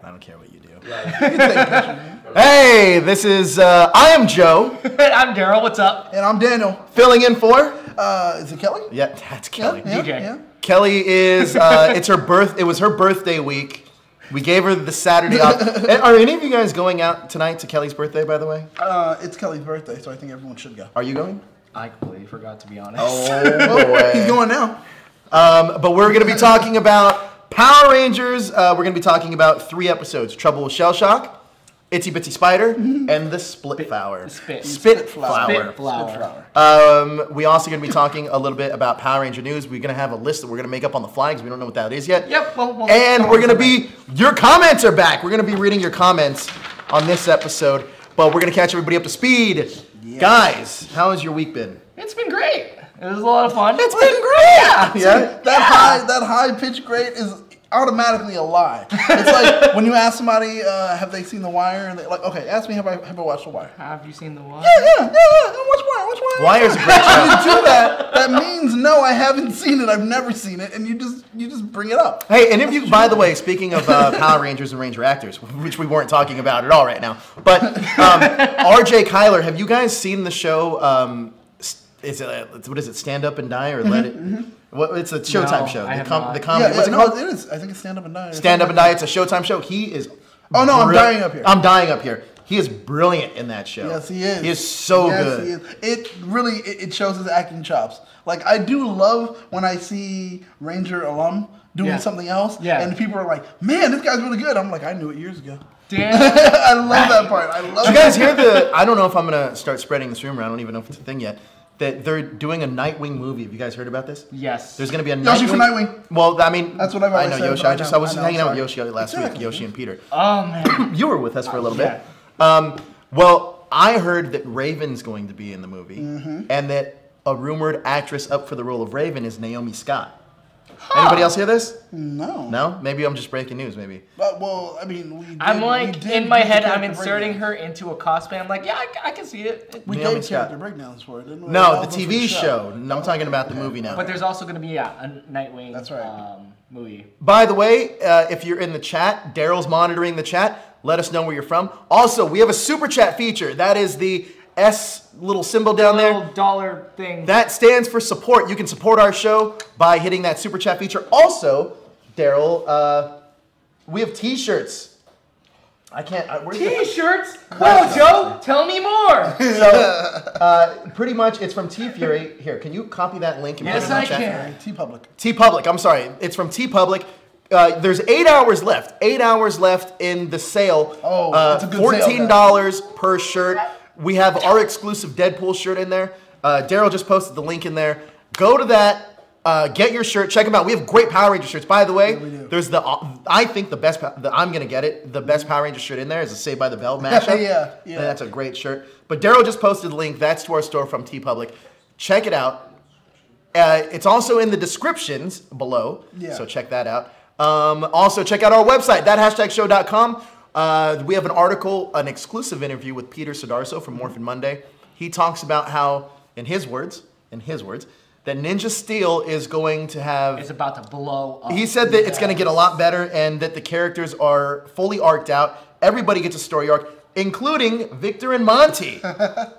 I don't care what you do. Yeah. Hey, this is, I am Joe. I'm Darrel, what's up? And I'm Daniel. Filling in for? Is it Kelly? Yeah, that's Kelly. Yeah, DJ. Yeah. Kelly is, it was her birthday week. We gave her the Saturday off. Are any of you guys going out tonight to Kelly's birthday, by the way? It's Kelly's birthday, so I think everyone should go. Are you going? I completely forgot, to be honest. Oh, boy. He's going now. But we're going to be talking about Power Rangers. We're going to be talking about 3 episodes. Trouble with Shellshock, Itsy-Bitsy Spider, and the Split Flower. Spit Flower. We also going to be talking a little bit about Power Ranger news. We're going to have a list that we're going to make up on the fly because we don't know what that is yet. Yep. And we're going to be, your comments are back. We're going to be reading your comments on this episode, but we're going to catch everybody up to speed. Yeah. Guys, how has your week been? It's been great. It was a lot of fun. It's been great. Yeah. That high pitch great is automatically a lie. It's like when you ask somebody, have they seen The Wire? And they're like, okay, ask me, have I watched The Wire? Have you seen The Wire? Yeah. Watch Wire. Wire's a great show. When you do that, that means no, I haven't seen it. I've never seen it, and you just bring it up. Hey, and if you, by the way, speaking of Power Rangers and Ranger actors, which we weren't talking about at all right now, but RJ Kyler, have you guys seen the show? What is it? Stand Up and Die or Let It? It's a Showtime show. The comedy. What's it called? It is. I think it's Stand Up and Die. Stand Up and Die. It's a Showtime show. He is. Oh no, I'm dying up here. I'm dying up here. He is brilliant in that show. Yes, he is. He is so good. He is. It really it shows his acting chops. Like I do love when I see Ranger alum doing something else, and people are like, "Man, this guy's really good." I'm like, "I knew it years ago." Damn. I love that part. I love. Did you guys hear the? I don't know if I'm gonna start spreading this rumor. I don't even know if it's a thing yet. That they're doing a Nightwing movie. Have you guys heard about this? Yes. There's going to be a Yoshi for Nightwing. Well, I mean, that's what I've always said. Yoshi. I was hanging out with Yoshi last week, Yoshi and Peter. Oh, man. You were with us for a little bit. Well, I heard that Raven's going to be in the movie, and that a rumored actress up for the role of Raven is Naomi Scott. Anybody else hear this? No. No? Maybe I'm just breaking news, maybe. Well, I mean, I'm like, in my head, I'm inserting her into a cosplay. I'm like, yeah, I can see it. We gave character breakdowns for it, didn't we? No, the TV show. I'm talking about the movie now. But there's also going to be a Nightwing movie. By the way, if you're in the chat, Darrel's monitoring the chat. Let us know where you're from. Also, we have a super chat feature. That is the S little symbol down there. Little dollar thing. That stands for support. You can support our show by hitting that super chat feature. Also, Darrel, we have T-shirts. I can't. T-shirts? Oh, Joe, tell me more. So, pretty much, it's from T-Fury. Here, can you copy that link? And yes, put it in the I chat? can. T-Public. T-Public. I'm sorry. It's from T-Public. There's 8 hours left. 8 hours left in the sale. Oh, it's a good $14 sale, per shirt. We have our exclusive Deadpool shirt in there. Darrel just posted the link in there. Go to that. Get your shirt. Check them out. We have great Power Ranger shirts. By the way, there's I think the best. I'm gonna get it. The best Power Ranger shirt in there is a Saved by the Bell mashup. Yeah. That's a great shirt. But Darrel just posted the link. That's to our store from TeePublic. Check it out. It's also in the descriptions below. Yeah. So check that out. Also check out our website, that#show.com. We have an article, an exclusive interview with Peter Sodarso from Morphin Monday. He talks about how, in his words, that Ninja Steel is going to have... It's about to blow up. He said that it's going to get a lot better and that the characters are fully arced out. Everybody gets a story arc, including Victor and Monty.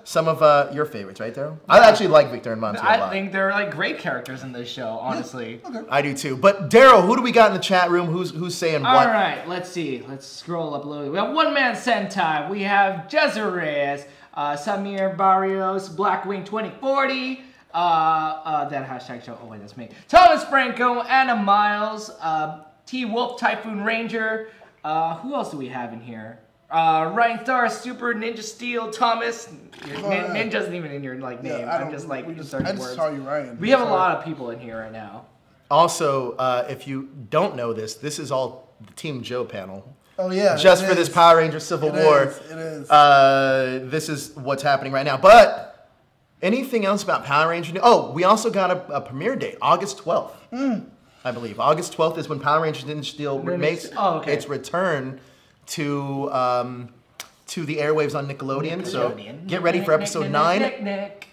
Some of your favorites, right, Darrel? I actually like Victor and Monty a lot. I think they're like great characters in this show, honestly. Yeah, okay. I do too. But Darrel, who do we got in the chat room? Who's saying what? All right, let's see. Let's scroll up a little. We have One Man Sentai. We have Jezza Reyes, Samir Barrios, Blackwing 2040. That # show. Oh wait, that's me. Thomas Franco, Anna Miles, T Wolf, Typhoon Ranger. Who else do we have in here? Ryan Thar, Super Ninja Steel, Thomas. Ninja's isn't even in your name. I'm just like I just saw you, Ryan. We have a lot of people in here right now. Also, if you don't know this is all the Team Joe panel. Oh yeah. Just for this Power Ranger Civil War. It is. This is what's happening right now. But anything else about Power Ranger? Oh, we also got a premiere date, August 12th. I believe August 12th is when Power Rangers Ninja Steel makes its return to the airwaves on Nickelodeon. So get ready for episode 9.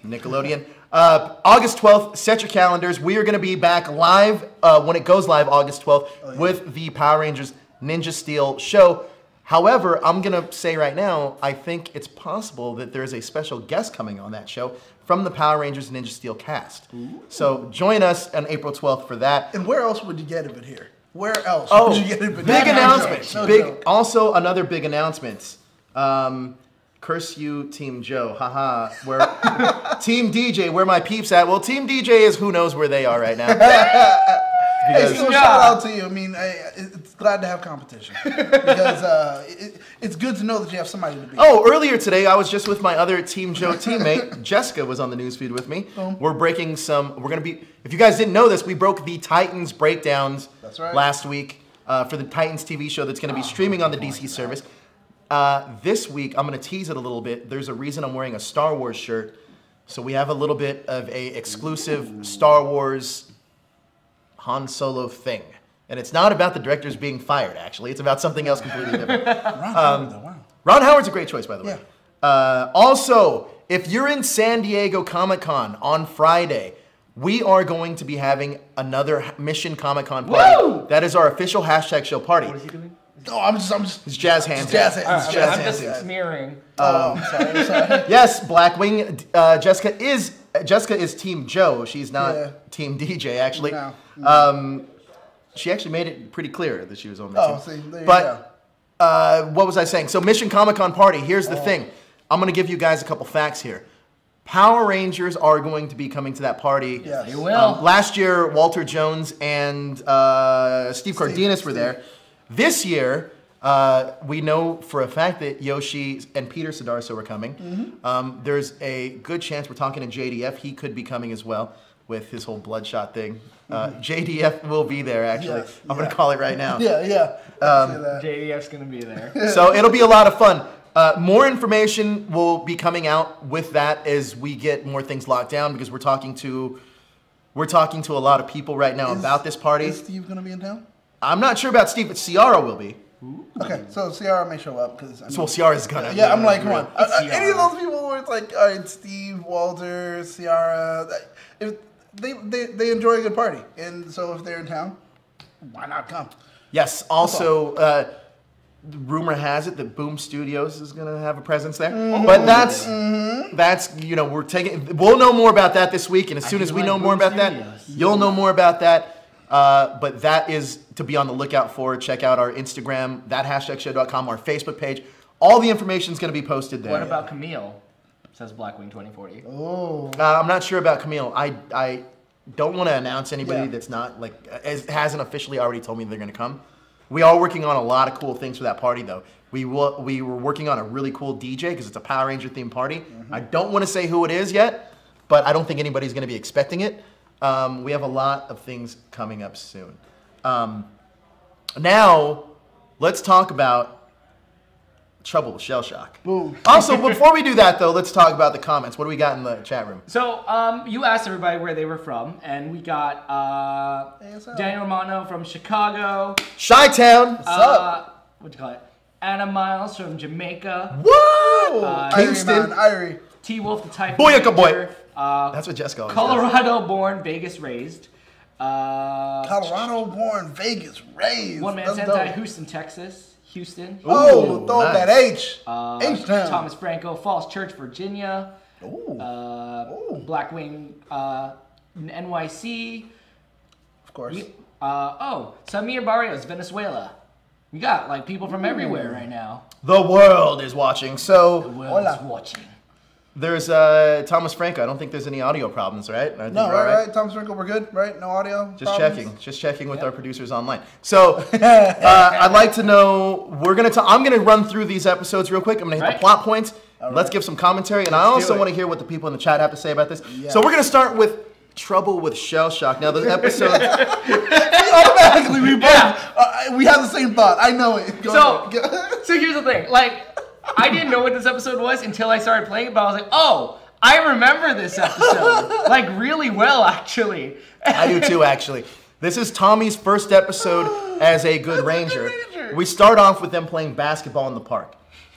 Nickelodeon. August 12th, set your calendars. We are going to be back live when it goes live August 12th with the Power Rangers Ninja Steel show. However, I'm going to say right now, I think it's possible that there's a special guest coming on that show from the Power Rangers Ninja Steel cast. Ooh. So join us on April 12th for that. And where else would you get it but here? Where else would you get it but big here? announcement. No big. joke. Also, another big announcement. Curse you, Team Joe. Haha. Where Team DJ, where my peeps at? Well, Team DJ is who knows where they are right now. Hey, so shout out to you. I mean, it's glad to have competition because it's good to know that you have somebody to beat. Oh, earlier today, I was just with my other Team Joe teammate. Jessica was on the newsfeed with me. We're breaking some. We're gonna be. If you guys didn't know this, we broke the Titans breakdowns last week for the Titans TV show that's gonna be streaming on the DC service. This week, I'm gonna tease it a little bit. There's a reason I'm wearing a Star Wars shirt, so we have a little bit of a exclusive Star Wars Han Solo thing. And it's not about the directors being fired, actually. It's about something else completely different. Ron Howard's a great choice, by the way. Also, if you're in San Diego Comic-Con on Friday, we are going to be having another Mission Comic-Con party. Woo! That is our official #show party. What is he doing? Oh, I'm just. It's jazz hands. I'm just smearing. I'm sorry. Yes, Blackwing. Jessica is Team Joe. She's not Team DJ, actually. No. She actually made it pretty clear that she was on the team. See, there you go. What was I saying? So Mission Comic-Con party. Here's the thing. I'm going to give you guys a couple facts here. Power Rangers are going to be coming to that party. Yes, they will. Last year, Walter Jones and Steve Cardenas were there. This year, we know for a fact that Yoshi and Peter Sidarso are coming. There's a good chance we're talking to JDF. He could be coming as well with his whole Bloodshot thing. JDF will be there, actually. Yes, I'm going to call it right now. JDF's going to be there. So it'll be a lot of fun. More information will be coming out with that as we get more things locked down because we're talking to a lot of people right now about this party. Is Steve going to be in town? I'm not sure about Steve, but Ciara will be. Okay, so Ciara may show up because. Well, Ciara's gonna. Yeah, I'm like, come on. Any of those people where it's like, all right, Steve, Walter, Ciara, if they enjoy a good party, and so if they're in town, why not come? Yes. Also, rumor has it that Boom Studios is gonna have a presence there, but that's we'll know more about that this week, and as soon as we know more about that, you'll know more about that. But that is to be on the lookout for. Check out our Instagram, that#show.com, our Facebook page. All the information is going to be posted there. What about Camille? Says Blackwing 2040. Oh. I'm not sure about Camille. I don't want to announce anybody that's not hasn't officially already told me they're going to come. We are working on a lot of cool things for that party, though. We were working on a really cool DJ because it's a Power Ranger themed party. I don't want to say who it is yet, but I don't think anybody's going to be expecting it. We have a lot of things coming up soon. Now, let's talk about trouble with Shellshock. Boom. Also, before we do that, though, let's talk about the comments. What do we got in the chat room? So, you asked everybody where they were from, and we got Daniel Romano from Chicago. Chi-Town. What's up? What'd you call it? Anna Miles from Jamaica. Whoa! Kingston. Irie. T-Wolf the Typhoon. Booyaka boy. That's what Jessica always Colorado-born, Vegas-raised. Colorado-born, Vegas-raised. One Man Sentai, Houston, Texas. Houston. Oh, throw nice. That H. H-Town. Thomas Franco, Falls Church, Virginia. Ooh. Blackwing, NYC. Of course. Samir Barrios, Venezuela. We got people from everywhere right now. The world is watching. So the world is watching. There's Thomas Franco. I don't think there's any audio problems, right? No, right. Thomas Franco, we're good, right? No audio problems? Just checking with our producers online. So I'd like to know, I'm gonna run through these episodes real quick. I'm gonna hit the plot points. Let's give some commentary, and I also want to hear what the people in the chat have to say about this. Yeah. So we're gonna start with Trouble with Shellshock. Now the episode automatically we have the same thought. I know it. So here's the thing. I didn't know what this episode was until I started playing it, but I was like, oh, I remember this episode. Really well, actually. I do too, actually. This is Tommy's first episode as a good ranger. We start off with them playing basketball in the park.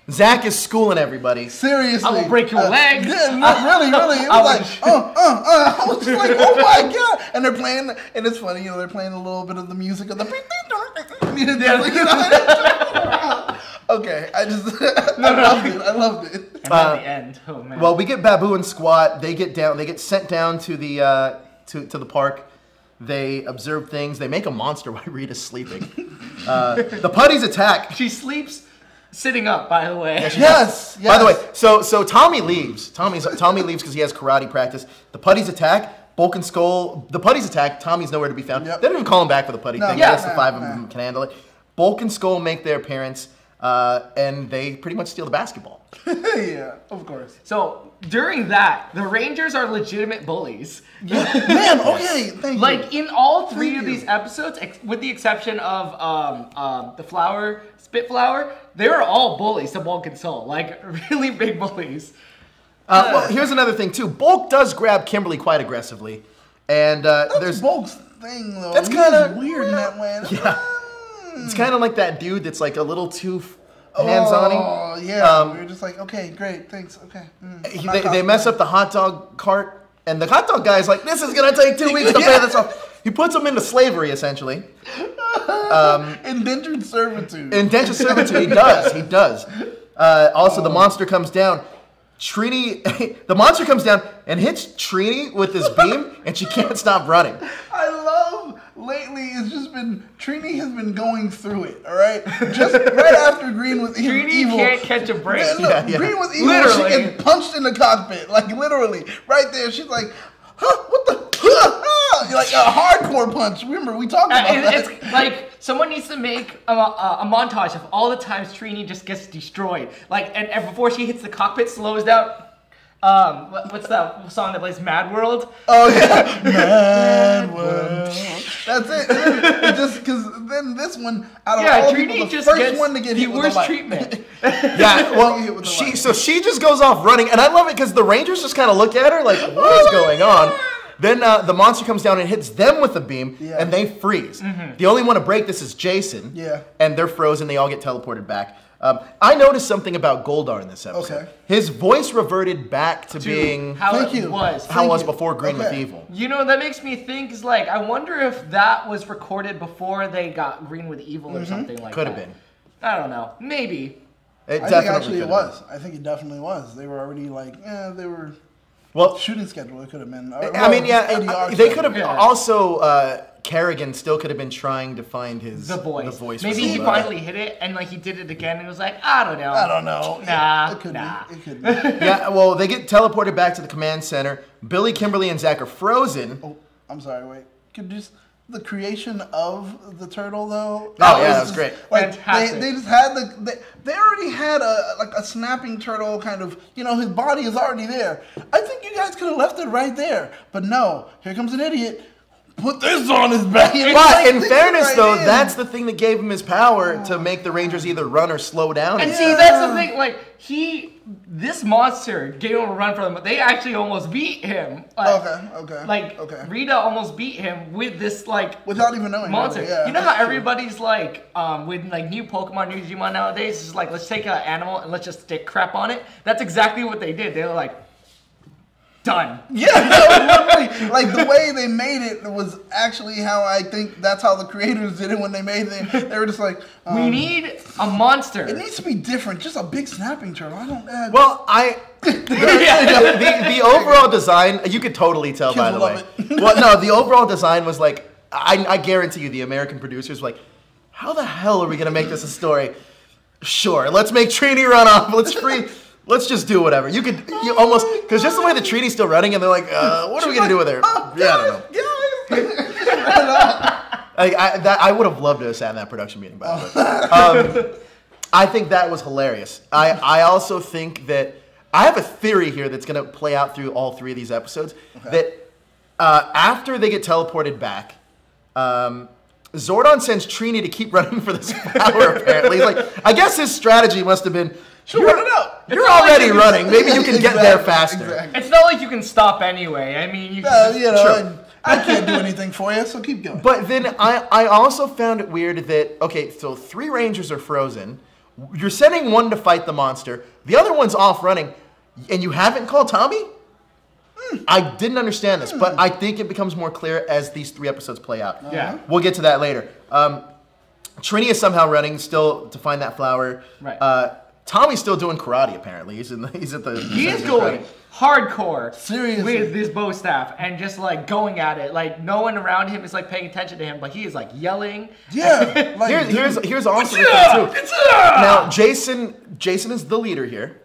Zach is schooling everybody. Seriously. I will break your leg. Yeah, really. It was I was just like, oh my God. And they're playing, and it's funny, they're playing a little bit of the music of the Me to definitely get on it. Okay, I loved it. And at the end, oh man. Well, we get Baboo and Squatt. They get sent down to the to the park. They observe things. They make a monster while Rita's sleeping. The putties attack. She sleeps sitting up, by the way. Yes. By the way, so Tommy leaves. Tommy leaves because he has karate practice. The putties attack. Bulk and Skull. The putties attack. Tommy's nowhere to be found. Yep. They don't even call him back for the putty thing. I guess the five of them can handle it. Bulk and Skull make their appearance, and they pretty much steal the basketball. Yeah, of course. So during that, the Rangers are legitimate bullies. Man, okay, thank you. Like in all three of these episodes, with the exception of the Spitflower, they were all bullies to Bulk and Soul. Like really big bullies. Well, here's another thing too. Bulk does grab Kimberly quite aggressively, and there's Bulk's thing though. That's kind of weird in that way. Yeah, it's kind of like that dude that's like a little too hands-on. Oh yeah, we were just like, okay, great, thanks, okay. They mess up the hot dog cart, and the hot dog guy's like, "This is gonna take 2 weeks to pay this off." He puts them into slavery essentially. Indentured servitude. Indentured servitude. He does. Also, the monster comes down. The monster comes down and hits Trini with his beam, and she can't stop running. I love lately. It's just been Trini has been going through it. All right, just right after Green was evil. Trini can't catch a break. Man, look, Green was evil. Literally. She gets punched in the cockpit, like literally right there. She's like, "Huh? What the?" Like a hardcore punch. Remember, we talked about that. It's like someone needs to make a montage of all the times Trini just gets destroyed. Like, and before she hits the cockpit, slows down. What's that song that plays Mad World? Oh yeah, Mad World. That's it. It just because then this one out of all Trini people, the just first gets one to get the hit with worst the light. treatment. Yeah, well, she just goes off running, and I love it because the Rangers just kind of look at her like, "What is going on?" Then the monster comes down and hits them with a beam, and they freeze. The only one to break this is Jason, and they're frozen. They all get teleported back. I noticed something about Goldar in this episode. Okay. His voice reverted back to being how it was before Green with Evil. You know, that makes me think is like, I wonder if that was recorded before they got Green with Evil or something like that. Could have been. I don't know. Maybe. I think actually it was. I think it definitely was. They were already like, they were... Well, shooting schedule, it could have been. I mean, they could have also. Kerrigan still could have been trying to find the voice. Maybe he finally hit it, and like he did it again, and was like, I don't know. Nah, it could be. It could be. Yeah, well, they get teleported back to the command center. Billy, Kimberly, and Zack are frozen. Oh, I'm sorry. Wait, could just the creation of the turtle though? That was great. Like they just had they already had a snapping turtle kind of, his body is already there. I think you guys could have left it right there, but no. Here comes an idiot. Put this on his back. But in fairness, though, that's the thing that gave him his power to make the Rangers either run or slow down. And see, that's the thing. Like this monster gave him a run for them, but they actually almost beat him. Okay. Rita almost beat him with this without even knowing monster. Yeah, you know how everybody's like with new Pokemon, new Digimon nowadays, it's just like, let's take an animal and let's just stick crap on it. That's exactly what they did. They were like, done. Yeah, no, like the way they made it was actually how I think that's how the creators did it when they made it. They were just like, we need a monster. It needs to be different. Just a big snapping turtle. I don't. The overall design, you could totally tell. By the way, well, no, the overall design was like, I guarantee you, the American producers were like, how the hell are we gonna make this a story? Sure, let's make Trini run off. Let's just do whatever. You almost, because just the way the Trini's still running, and they're like, what are we going to do with her? I don't know. I would have loved to have sat in that production meeting, by the way. I think that was hilarious. I also think that, I have a theory here that's going to play out through all three of these episodes, that after they get teleported back, Zordon sends Trini to keep running for this power, apparently. Like, I guess his strategy must have been, run it up. You're already running. Maybe you can get there faster. Exactly. It's not like you can stop anyway. I mean, you can I can't do anything for you, so keep going. But then I also found it weird that, so 3 Rangers are frozen. You're sending one to fight the monster. The other one's off running, and you haven't called Tommy? I didn't understand this, but I think it becomes more clear as these 3 episodes play out. Yeah. We'll get to that later. Trini is somehow running still to find that flower. Right. Tommy's still doing karate apparently. He's at the. He is going hardcore. Seriously. With this bow staff and just like going at it. Like no one around him is like paying attention to him, but he is like yelling. Yeah. Like, here's also the thing too. Now Jason is the leader here.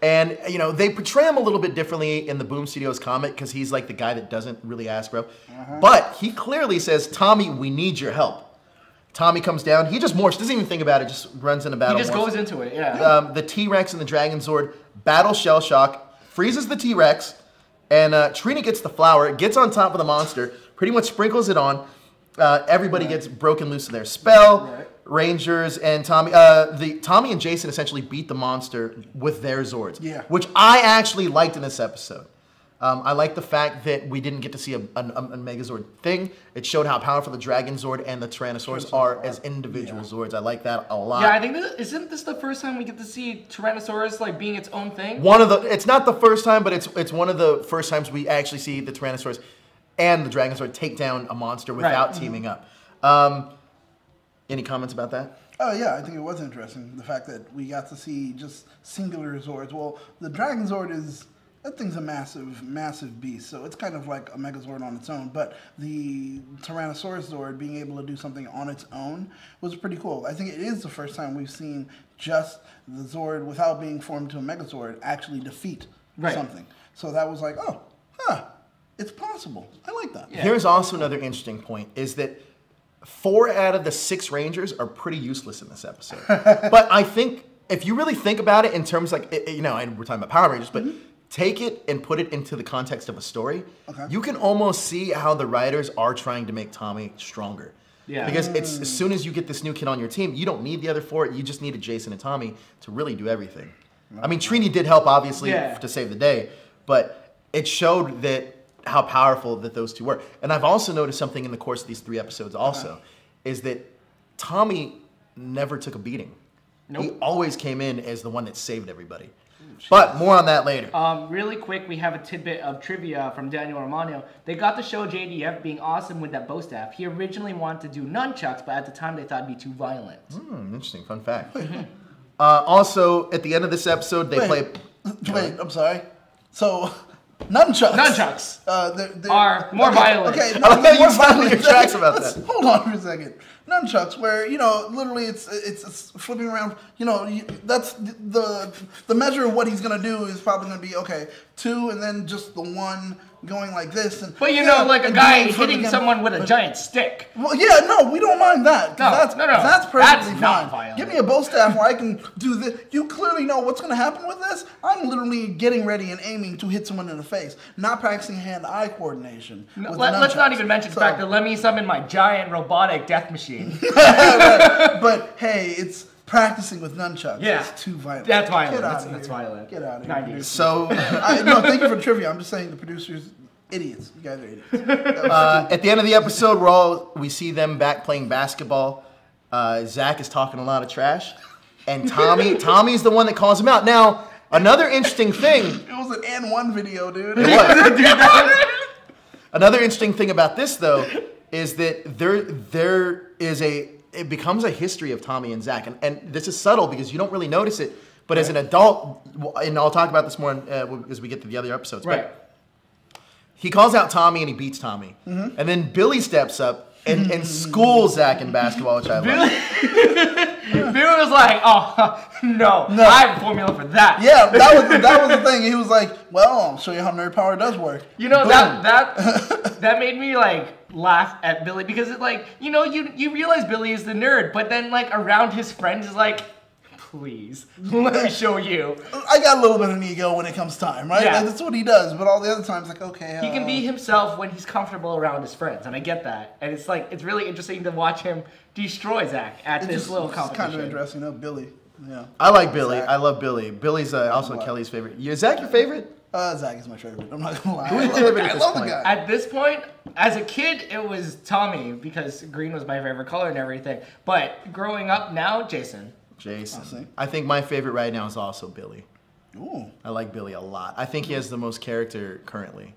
And, you know, they portray him a little bit differently in the Boom Studios comic because he's like the guy that doesn't really ask, bro. But he clearly says, Tommy, we need your help. Tommy comes down. He just morphs, doesn't even think about it, just runs into battle. He just goes into it, yeah. The T-Rex and the Dragonzord battle Shellshock, freezes the T-Rex, and Trini gets the flower, gets on top of the monster, pretty much sprinkles it on. Everybody gets broken loose of their spell. Right. Rangers and Tommy, Tommy and Jason essentially beat the monster with their Zords, which I actually liked in this episode. I like the fact that we didn't get to see a Megazord thing. It showed how powerful the Dragonzord and the Tyrannosaurus are as individual Zords. I like that a lot. Yeah, I think isn't this the first time we get to see Tyrannosaurus like being its own thing? It's not the first time, but it's one of the first times we actually see the Tyrannosaurus and the Dragonzord take down a monster without teaming up. Any comments about that? Oh yeah, I think it was interesting. The fact that we got to see just singular Zords. Well, the Dragonzord that thing's a massive, massive beast. So it's kind of like a Megazord on its own. But the Tyrannosaurus Zord being able to do something on its own was pretty cool. I think it is the first time we've seen just the Zord, without being formed to a Megazord, actually defeat something. So that was like, oh, it's possible. I like that. Yeah. Here's also another interesting point, is that 4 out of the 6 Rangers are pretty useless in this episode. But I think, if you really think about it in terms like, you know, and we're talking about Power Rangers, but take it and put it into the context of a story, you can almost see how the writers are trying to make Tommy stronger. Yeah. Because it's as soon as you get this new kid on your team, you don't need the other 4, you just needed Jason and Tommy to really do everything. I mean, Trini did help, obviously, to save the day, but it showed that how powerful that those 2 were. And I've also noticed something in the course of these 3 episodes also, is that Tommy never took a beating. Nope. He always came in as the one that saved everybody. But more on that later. Really quick, we have a tidbit of trivia from Daniel Romano. They got to show JDF being awesome with that bow staff. He originally wanted to do nunchucks, but at the time they thought it'd be too violent. Interesting, fun fact. Also, at the end of this episode, they play... Wait, I'm sorry. So... Nunchucks are more violent. Okay, I like how you stopped your tracks about that. Hold on for a second. Nunchucks, where, you know, literally it's flipping around. You know, that's the measure of what he's gonna do is probably gonna be 2, and then just the 1 going like this. And but you know, like a guy hitting someone with a giant stick. Well, yeah, no, we don't mind that. That's perfectly fine. Not violent. Give me a bow staff where I can do this. You clearly know what's going to happen with this. I'm literally getting ready and aiming to hit someone in the face, not practicing hand-eye coordination. No, let's not even mention the fact that let me summon my giant robotic death machine. Right. But hey, it's practicing with nunchucks. Yeah, it's too violent. That's violent. That's violent. Get out of here. 90s. So, no, thank you for trivia. I'm just saying the producers, idiots. You guys are idiots. At the end of the episode, we see them back playing basketball. Zack is talking a lot of trash, and Tommy's the one that calls him out. Now, another interesting thing. It was an N1 video, dude. It was. Another interesting thing about this, though, is that it becomes a history of Tommy and Zack, and this is subtle because you don't really notice it, but as an adult, and I'll talk about this more as we get to the other episodes. Right. But he calls out Tommy and he beats Tommy, and then Billy steps up and schools Zack in basketball, which I love. Billy was like, "Oh no, I have a formula for that." Yeah, that was the thing. He was like, "Well, I'll show you how nerd power does work." You know, that made me like laugh at Billy because it like, you know, you realize Billy is the nerd, but then like around his friends is like, please let me show you. I got a little bit of an ego when it comes time, right? Yeah. That's what he does, but all the other times like, okay. He can be himself when he's comfortable around his friends, and I get that. And it's like, it's really interesting to watch him destroy Zack at this little competition. It's kind of interesting, Billy. Yeah. I like Billy. Zack. I love Billy. Billy's also Kelly's favorite. Is Zack your favorite? Zack is my favorite. I'm not gonna lie. I love the guy. At this point, as a kid, it was Tommy because green was my favorite color and everything. But growing up now, Jason. I think my favorite right now is also Billy. Ooh. I like Billy a lot. I think he has the most character currently.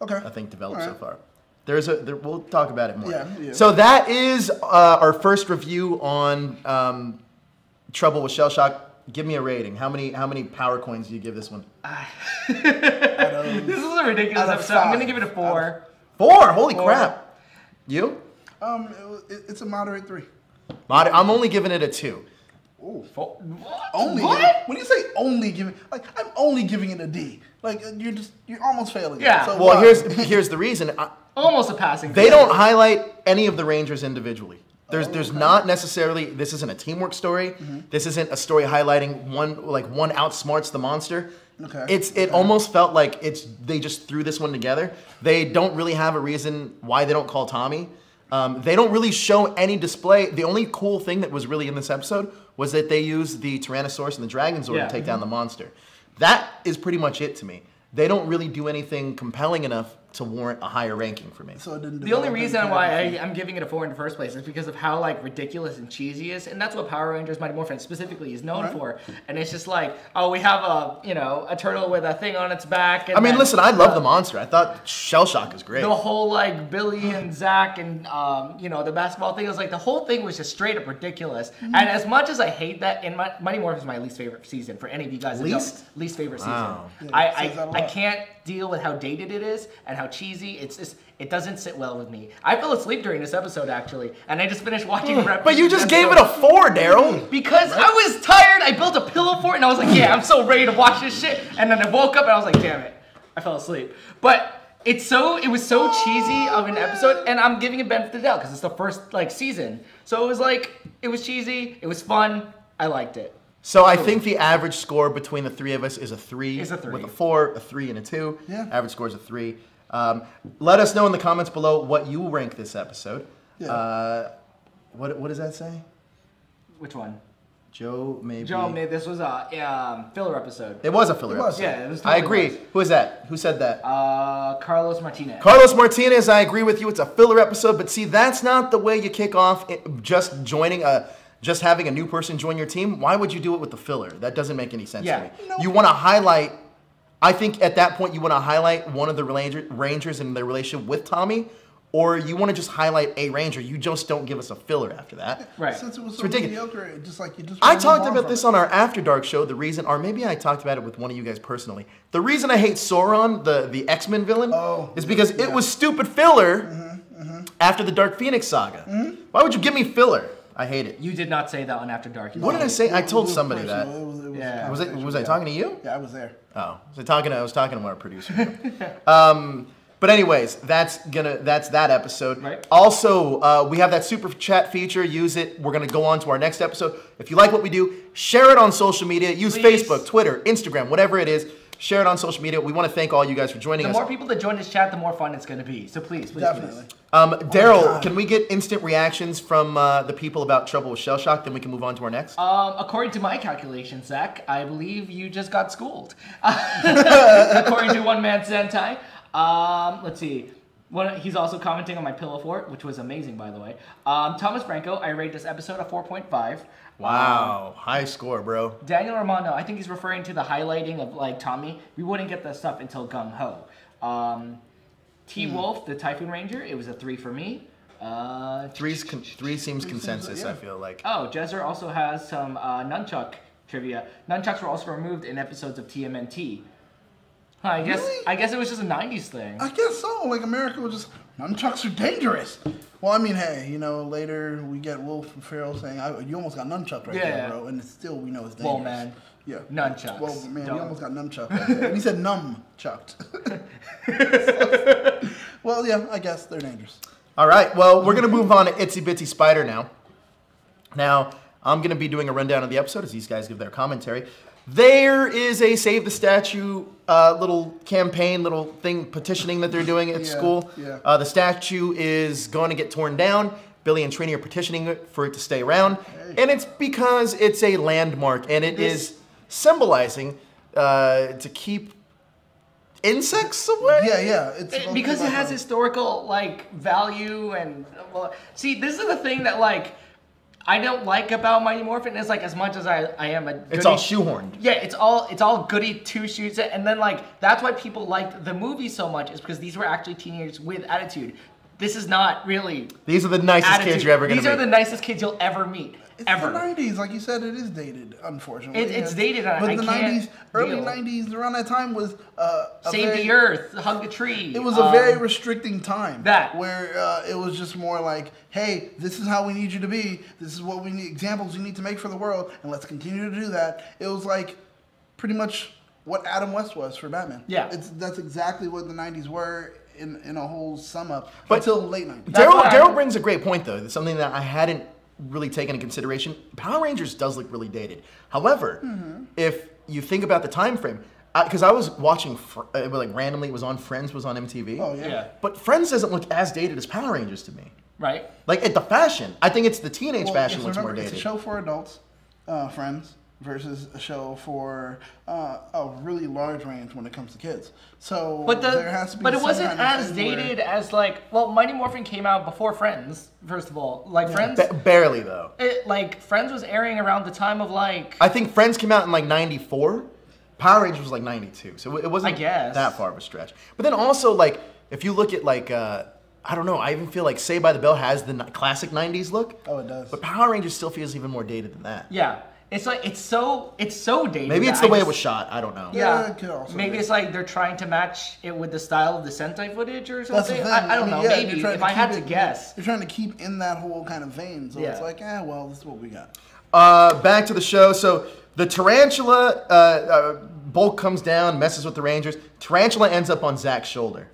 Okay. I think developed so far. We'll talk about it more. Yeah. So that is our first review on Trouble with Shellshock. Give me a rating. How many power coins do you give this one? This is a ridiculous episode. I'm gonna give it a 4. 4? Holy crap! You? It's a moderate 3. I'm only giving it a 2. Ooh. Only? What? When you say only giving, like I'm only giving it a D. Like you're almost failing. Yeah. So Well, here's the reason. Almost a passing. They don't highlight any of the Rangers individually. There's not necessarily. This isn't a teamwork story. This isn't a story highlighting one outsmarts the monster. Okay. It almost felt like they just threw this one together. They don't really have a reason why they don't call Tommy. They don't really show any display. The only cool thing that was really in this episode was that they used the Tyrannosaurus and the Dragonzord to take down the monster. That is pretty much it to me. They don't really do anything compelling enough to warrant a higher ranking for me. So it didn't. The only reason why I'm giving it a 4 in the first place is because of how like ridiculous and cheesy it is, and that's what Power Rangers Mighty Morphin specifically is known for. And it's just like, oh, we have a turtle with a thing on its back. And I mean, listen, I love the monster. I thought Shellshock is great. The whole like Billy and Zack and the basketball thing was like the whole thing was just straight up ridiculous. And as much as I hate that, and Mighty Morphin is my least favorite season for any of you guys. Least favorite Wow. season. I can't deal with how dated it is and how cheesy it doesn't sit well with me. I fell asleep during this episode actually, and I just finished watching. But you just gave it a 4, Darrel. Because I was tired. I built a pillow for it, and I was like, yeah, I'm so ready to watch this shit. And then I woke up and I was like, damn it, I fell asleep. But it was so cheesy of an episode, and I'm giving it benefit of the doubt because it's the first season. So it was cheesy, it was fun, I liked it. So I think the average score between the three of us is a 3. Is a 3. With a 4, a 3, and a 2. Yeah. Average score is a 3. Let us know in the comments below what you rank this episode. Yeah. What does that say? Which one? Joe, maybe. This was a filler episode. It was a filler episode. Yeah, it was. I Totally agree. Who is that? Who said that? Carlos Martinez. Carlos Martinez, I agree with you. It's a filler episode, but see, that's not the way you kick off just having a new person join your team. Why would you do it with the filler? That doesn't make any sense to me. No. You want to highlight, I think at that point you want to highlight one of the Rangers and their relationship with Tommy, or you want to just highlight a Ranger. You just don't give us a filler after that. Right. Since it was so ridiculous. mediocre, you just. I talked about this on our After Dark show. The reason, or maybe I talked about it with one of you guys personally. The reason I hate Sauron, the X-Men villain, is because it was stupid filler after the Dark Phoenix saga. Why would you give me filler? I hate it. You did not say that on After Dark. What did I say? I told somebody that. Was I talking to you? Yeah, I was there. Oh, I was talking to our producer. But anyways, that's that episode. Right. Also, we have that super chat feature. Use it. We're gonna go on to our next episode. If you like what we do, share it on social media. Use Facebook, Twitter, Instagram, whatever it is. Share it on social media. We want to thank all you guys for joining us. The more people that join this chat, the more fun it's going to be. So please, Definitely. Darrel, can we get instant reactions from the people about Trouble with Shellshock? Then we can move on to our next. According to my calculations, Zach, I believe you just got schooled. According to One Man Sentai. Let's see. He's also commenting on my pillow fort, which was amazing, by the way. Thomas Franco, I rate this episode a 4.5. Wow, high score, bro. Daniel Armando, I think he's referring to the highlighting of Tommy. We wouldn't get that stuff until Gung Ho. T Wolf, the Typhoon Ranger, it was a 3 for me. 3 seems consensus. I feel like. Oh, Jezer also has some nunchuck trivia. Nunchucks were also removed in episodes of TMNT. I guess it was just a 90s thing. I guess so. Like America was just nunchucks are dangerous. Well, I mean, hey, later we get Wolf and Pharaoh saying, "You almost got nunchucked right there, bro," and still we know it's dangerous. Well, man. Yeah. Nunchucks. Well, man, you almost got nunchucked right there. And he said numchucked. Well, yeah, I guess they're dangerous. All right. Well, we're gonna move on to Itsy-Bitsy Spider now. Now, I'm gonna be doing a rundown of the episode as these guys give their commentary. There is a Save the Statue little campaign, little thing, petitioning that they're doing at school. Yeah. The statue is going to get torn down. Billy and Trini are petitioning for it to stay around. And it's because it's a landmark, and it is symbolizing to keep insects away? Yeah. It's because it has historical, value and... see, this is the thing that, I don't like about Mighty Morphin is as much as I am a goody, it's all shoehorned. Yeah, it's all goody two shoes, and then that's why people liked the movie so much is because these were actually teenagers with attitude. this is not really. These are the nicest kids you're ever going to meet. These are the nicest kids you'll ever meet. It's ever. the 90s, like you said, it is dated, unfortunately. It's dated. But the 90s, early deal. 90s, around that time was Save the Earth, hug the tree. It was a very restricting time. Where it was just more like, hey, this is how we need you to be. This is what we need, examples you need to make for the world, and let's continue to do that. It was like pretty much what Adam West was for Batman. Yeah. That's exactly what the 90s were in a whole sum up But until late 90s. Darrel brings a great point, though. It's something that I hadn't really taken into consideration. Power Rangers does look really dated. However, if you think about the time frame, because I was watching, like randomly, it was on Friends, was on MTV. Oh, yeah. But Friends doesn't look as dated as Power Rangers to me. Right. Like, at the fashion. I think it's the teenage fashion looks more dated. It's a show for adults, Friends, versus a show for a really large range when it comes to kids. So there has to be. But it some wasn't kind of as thing dated as like. Well, Mighty Morphin came out before Friends. First of all, like Friends. Barely though. Like Friends was airing around the time of like. I think Friends came out in like '94. Power Rangers was like '92, so it wasn't that far of a stretch. But then also like if you look at like I don't know, I even feel like Saved by the Bell has the classic '90s look. Oh, it does. But Power Rangers still feels even more dated than that. Yeah. It's like it's so dated. Maybe it's the way it was shot. I don't know. Yeah, it could also maybe be. it's like they're trying to match it with the style of the Sentai footage or That's the something. thing. I don't know. Yeah, Maybe if I had to guess. You're trying to keep in that whole kind of vein. So Yeah. it's like, well, this is what we got. Back to the show. So the tarantula Bulk comes down, messes with the Rangers. Tarantula ends up on Zack's shoulder,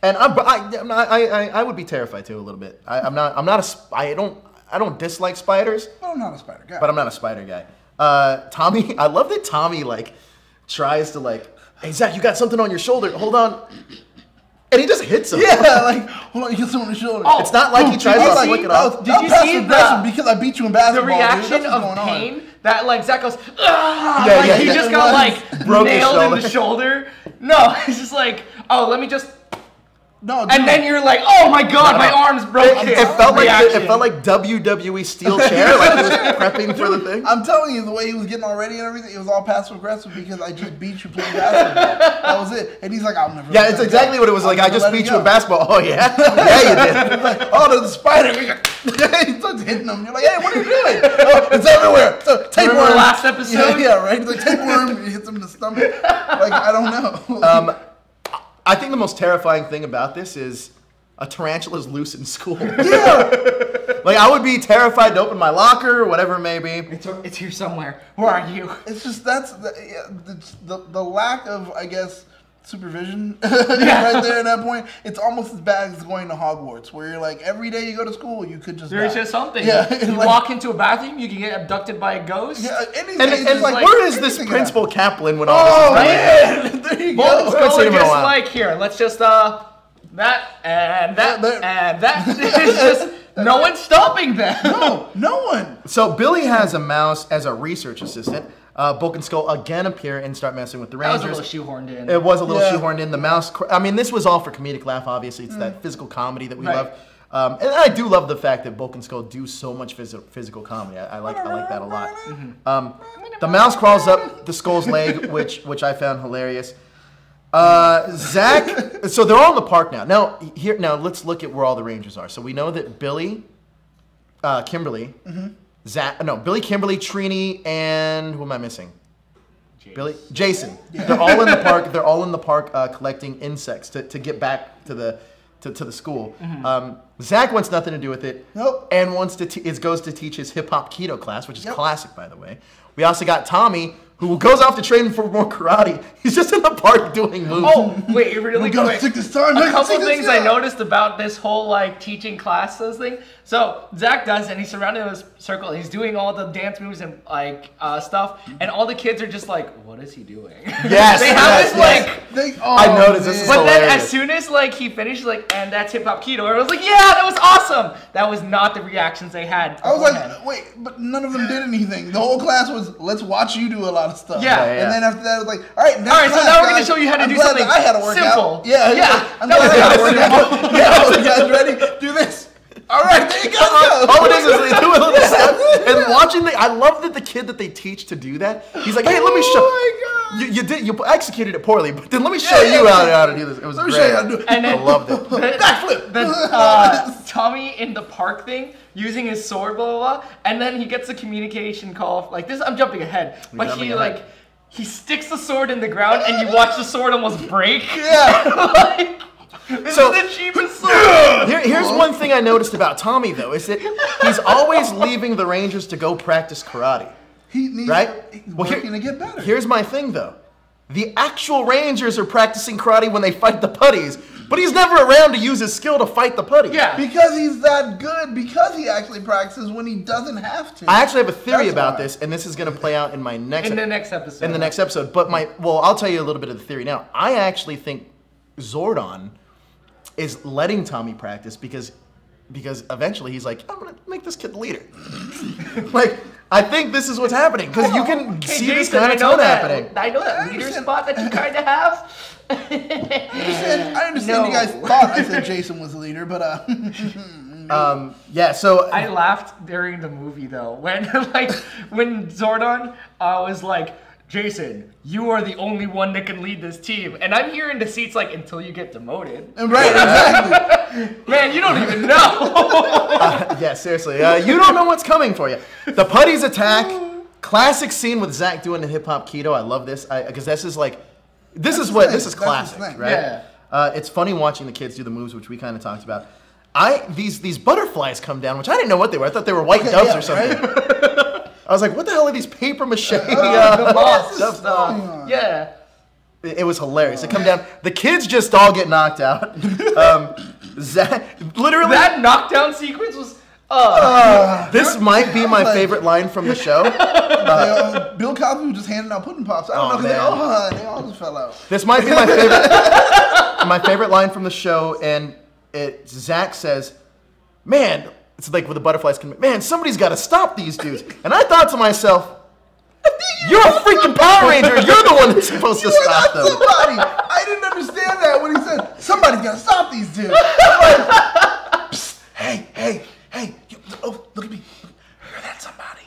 and I would be terrified too a little bit. I don't dislike spiders. But I'm not a spider guy. But I'm not a spider guy. Tommy, I love that Tommy like tries to like, hey Zack, you got something on your shoulder. Hold on. And he just hits him. Yeah, like, hold on, you get someone on the shoulder. It's not like he tries to flick it off. Did you see because I beat you in basketball? The reaction dude. of pain that like Zack goes, ah! Yeah, like, yeah, he yeah. just got like Broke his nailed in shoulder. the shoulder. No, it's just like, oh, let me just. No, dude. And then you're like, oh my god, my arm's broken. It felt like WWE steel chair, like he was prepping for the thing. I'm telling you, the way he was getting all ready and everything, it was all passive aggressive because I just beat you playing basketball. That was it. And he's like, I'll never. Yeah, it's exactly what it was like. I just beat you in basketball. Oh yeah, yeah you did. Like, oh, there's a spider. He starts hitting him. You're like, hey, what are you doing? Oh, it's everywhere. So tapeworm. Remember last episode? Yeah, right. He's like tapeworm. He hits him in the stomach. Like I don't know. I think the most terrifying thing about this is a tarantula's loose in school. Yeah. Like I would be terrified to open my locker or whatever it may be. It's here somewhere. Where are you? It's just the lack of, I guess, supervision right there at that point. It's almost as bad as going to Hogwarts, where you're like every day you go to school, you could just There's die. just something. Yeah, You like- walk into a bathroom, you can get abducted by a ghost. Yeah, anything. And It's like, like, where is this anything Principal can Kaplan when all Oh this is right? man, there you Well, go. Haven't seen so him in a just while. like here, let's just that and that Yeah, and that. It's just no one's stopping them. No one. So Billy has a mouse as a research assistant. Bulk and Skull again appear and start messing with the That was Rangers. a little shoehorned in. It was a little Yeah. shoehorned in. The mouse. I mean, this was all for comedic laugh. Obviously, it's that physical comedy that we love. And I do love the fact that Bulk and Skull do so much physical comedy. I like that a lot. The mouse crawls up the Skull's leg, which I found hilarious. Zack. So they're all in the park now. Now let's look at where all the Rangers are. So we know that Billy, Kimberly, Billy, Kimberly, Trini, and who am I missing? Jason. Yeah. They're all in the park. They're all in the park collecting insects to get back to the school. Zack wants nothing to do with it. Nope. And wants to goes to teach his Hip-Hop Kido class, which is classic, by the way. We also got Tommy, who goes off to train for more karate. He's just in the park doing moves. Oh, wait, really gotta quick. stick this time. A couple things I noticed about this whole like teaching classes thing. So Zack does, and he's surrounded in this circle, and he's doing all the dance moves and like stuff, and all the kids are just like, "What is he doing?" Yes, they have this like. I noticed this is But then hilarious. as soon as like he finished, like, and that's Hip-Hop Kido, I was like, yeah, that was awesome. That was not the reactions they had. I was beforehand. like, wait, but none of them did anything. The whole class was, let's watch you do a lot of stuff. Yeah. And then after that, it was like, all right, All right, so now we're gonna show you how to do something I had to work simple. out. Yeah, Yeah, I'm that glad was I had to work simple. out. Yeah, you guys ready? Do this. All right, there you go. All it is they do a little step. And watching I love that the kid that they teach to do that, he's like, hey, let me show. Oh my God. You executed it poorly, but then let me show you how to do this. It was great. And then I loved it. Backflip. Tommy in the park thing using his sword, blah blah blah, and then he gets a communication call like this. I'm jumping ahead, but he sticks the sword in the ground, and you watch the sword almost break. Yeah. This is the cheapest sword. Here's one thing I noticed about Tommy though, is that he's always leaving the Rangers to go practice karate. He needs working to get better. Here's my thing though. The actual Rangers are practicing karate when they fight the putties, but he's never around to use his skill to fight the putties. Yeah. Because he's that good, because he actually practices when he doesn't have to. I actually have a theory about this, and this is going to play out in my next the next episode. In the next episode. But I'll tell you a little bit of the theory now. I actually think Zordon is letting Tommy practice because eventually he's like, I'm gonna make this kid the leader. Like, I think this is what's happening because you can see this kind of tone happening. I know that leader spot that you kind of have. I understand you guys thought I said Jason was the leader, but yeah. So I laughed during the movie though when when Zordon was like, Jason, you are the only one that can lead this team. And I'm here in the seats like, until you get demoted. Right, exactly. Man, you don't even know. Yeah, seriously. You don't know what's coming for you. The putties attack. Classic scene with Zack doing the Hip-Hop Kido. I love this. Because this is like, this is classic, right? Yeah. It's funny watching the kids do the moves, which we kind of talked about. These butterflies come down, which I didn't know what they were. I thought they were white doves or something. Right? I was like, what the hell are these paper mache stuff? Yeah. It was hilarious. They come down. The kids just all get knocked out. Zack, literally. That knockdown sequence was... this might be my favorite line from the show. Bill Cosby was just handing out pudding pops. I don't know because they all just fell out. This might be my favorite, my favorite line from the show, and Zack says, "Man, it's like with the butterflies. Man, somebody's got to stop these dudes." And I thought to myself, "You're a freaking Power Ranger. You're the one that's supposed to stop them." Somebody. I didn't understand that when he said, "Somebody's got to stop these dudes." I'm like, psst, hey. Look at me. You're that somebody.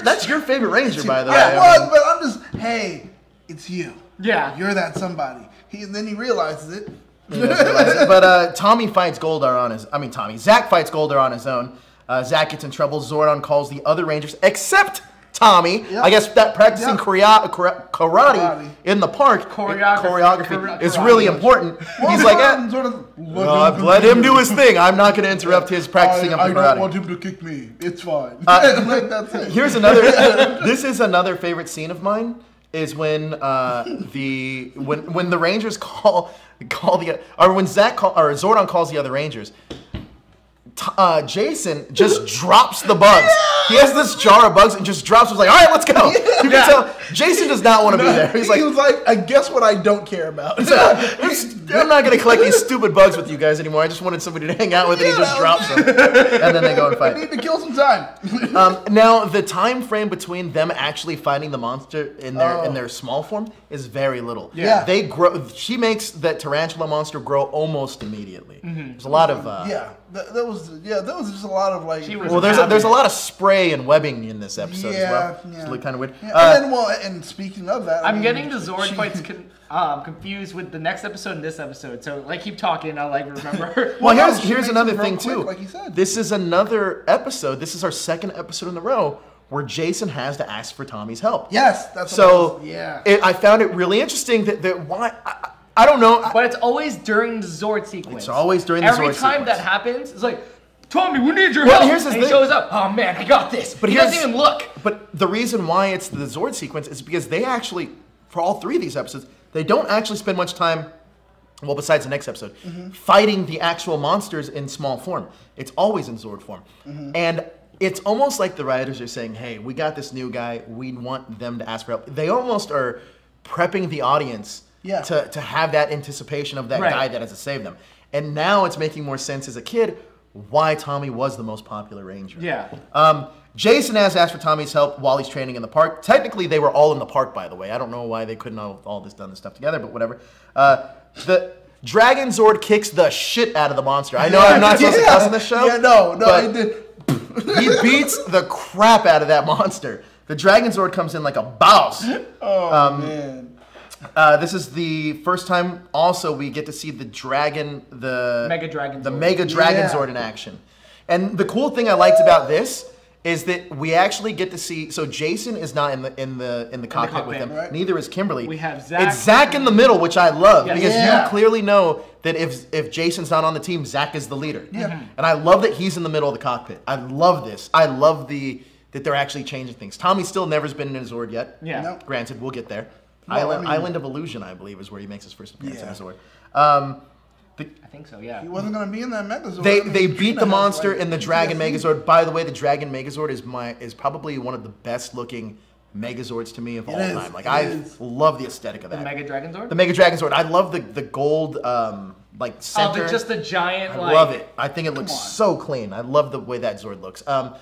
That's your favorite Ranger, by the way. I was, but I'm just, hey, it's you. Yeah. You're that somebody. Then he realizes it. But Zack fights Goldar on his own. Zack gets in trouble. Zordon calls the other Rangers, except Tommy. Yep. I guess that practicing karate in the park choreography is really important. Well, he's like, let him do his thing. I'm not going to interrupt his practicing of the karate. I don't want him to kick me. It's fine. That's it. Here's another. This is another favorite scene of mine. Is when when the Rangers call the when Zordon calls the other Rangers. Jason just drops the bugs. He has this jar of bugs and just drops. He's like, all right, let's go. You can tell Jason does not want to be there. He was like, I guess what I don't care about. I'm not going to collect these stupid bugs with you guys anymore. I just wanted somebody to hang out with, and he just drops them. And then they go and fight. I need to kill some time. Now, the time frame between them actually fighting the monster in their small form is very little. Yeah. They grow. She makes that tarantula monster grow almost immediately. Mm-hmm. There's a lot of... There was just a lot of like... there's a lot of spray and webbing in this episode as well. Yeah. It's kind of weird. Yeah. And speaking of that... I'm getting the Zord fights confused with the next episode and this episode. So, keep talking, I'll, remember. Well, here's another thing, too. Like you said. This is another episode. This is our second episode in a row where Jason has to ask for Tommy's help. Yes, that's so. Yeah. I found it really interesting that why... I don't know. But it's always during the Zord sequence. It's always during the Zord sequence. Every time that happens, it's like, Tommy, we need your help. Here's the thing. He shows up. Oh, man, I got this. But he doesn't even look. But the reason why it's the Zord sequence is because they actually, for all three of these episodes, they don't actually spend much time, well, besides the next episode, fighting the actual monsters in small form. It's always in Zord form. And it's almost like the writers are saying, hey, we got this new guy. We want them to ask for help. They almost are prepping the audience to have that anticipation of that guy that has to save them. And now it's making more sense as a kid why Tommy was the most popular Ranger. Yeah. Jason has asked for Tommy's help while he's training in the park. Technically, they were all in the park, by the way. I don't know why they couldn't have all done this stuff together, but whatever. The Dragonzord kicks the shit out of the monster. I know I'm not supposed to cuss on this show. Yeah, no, he did. He beats the crap out of that monster. The Dragonzord comes in like a boss. Oh, man. This is the first time also we get to see the Mega Dragonzord. The Mega Dragonzord in action. And the cool thing I liked about this is that we actually get to see. So Jason is not in the cockpit with him. Right. Neither is Kimberly. We have Zack. It's Zack in the middle, which I love because Yeah. you clearly know that if Jason's not on the team, Zack is the leader. Yeah. And I love that he's in the middle of the cockpit. I love this. I love that they're actually changing things. Tommy still never's been in a Zord yet. Yeah. No. Granted, we'll get there. No, Island of Illusion, I believe, is where he makes his first appearance in a Zord. I think so, yeah. He wasn't going to be in that Megazord. They beat the monster in the PTSD. Dragon Megazord. By the way, the Dragon Megazord is probably one of the best looking Megazords to me of all time. Like I love the aesthetic of that. The Mega Dragonzord? The Mega Dragonzord. I love the gold like center. Oh, just the giant. I love it. I think it looks so clean. I love the way that Zord looks. I'm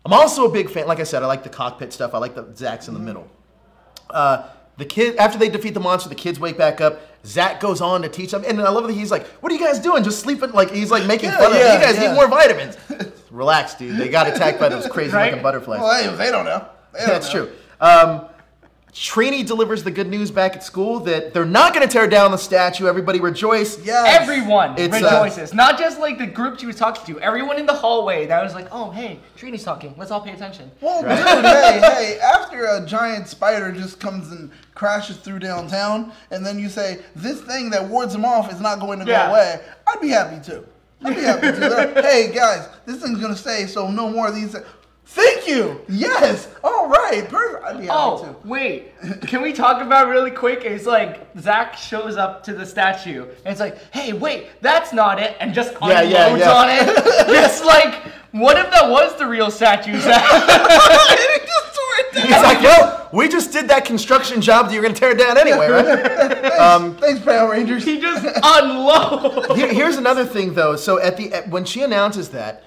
also a big fan. Like I said, I like the cockpit stuff. I like the Zack's in the middle. The kid, after they defeat the monster, the kids wake back up. Zack goes on to teach them, and I love that he's like, "What are you guys doing? Just sleeping?" Like he's like making fun of them. You guys need more vitamins. Relax, dude. They got attacked by those crazy looking butterflies. Well, hey, they don't know. That's true. Trini delivers the good news back at school that they're not going to tear down the statue. Everybody rejoice. Yes. Everyone It's, rejoices. Not just like the group she was talking to. Everyone in the hallway that was like, oh, hey, Trini's talking. Let's all pay attention. Well, dude, hey, after a giant spider just comes and crashes through downtown, and then you say, this thing that wards them off is not going to go away, I'd be happy too. I'd be happy too. Like, hey, guys, this thing's going to stay, so no more of these. Thank you. Yes. All right. Perfect. I'd be happy too. Wait. Can we talk about really quick? It's like Zack shows up to the statue and it's like, hey, wait, that's not it, and just unloads on it. Just like, what if that was the real statue, Zack? He's like, well, we just did that construction job that you're going to tear down anyway, right? Thanks, Power Rangers. He just unloads. Here's another thing, though. So when she announces that,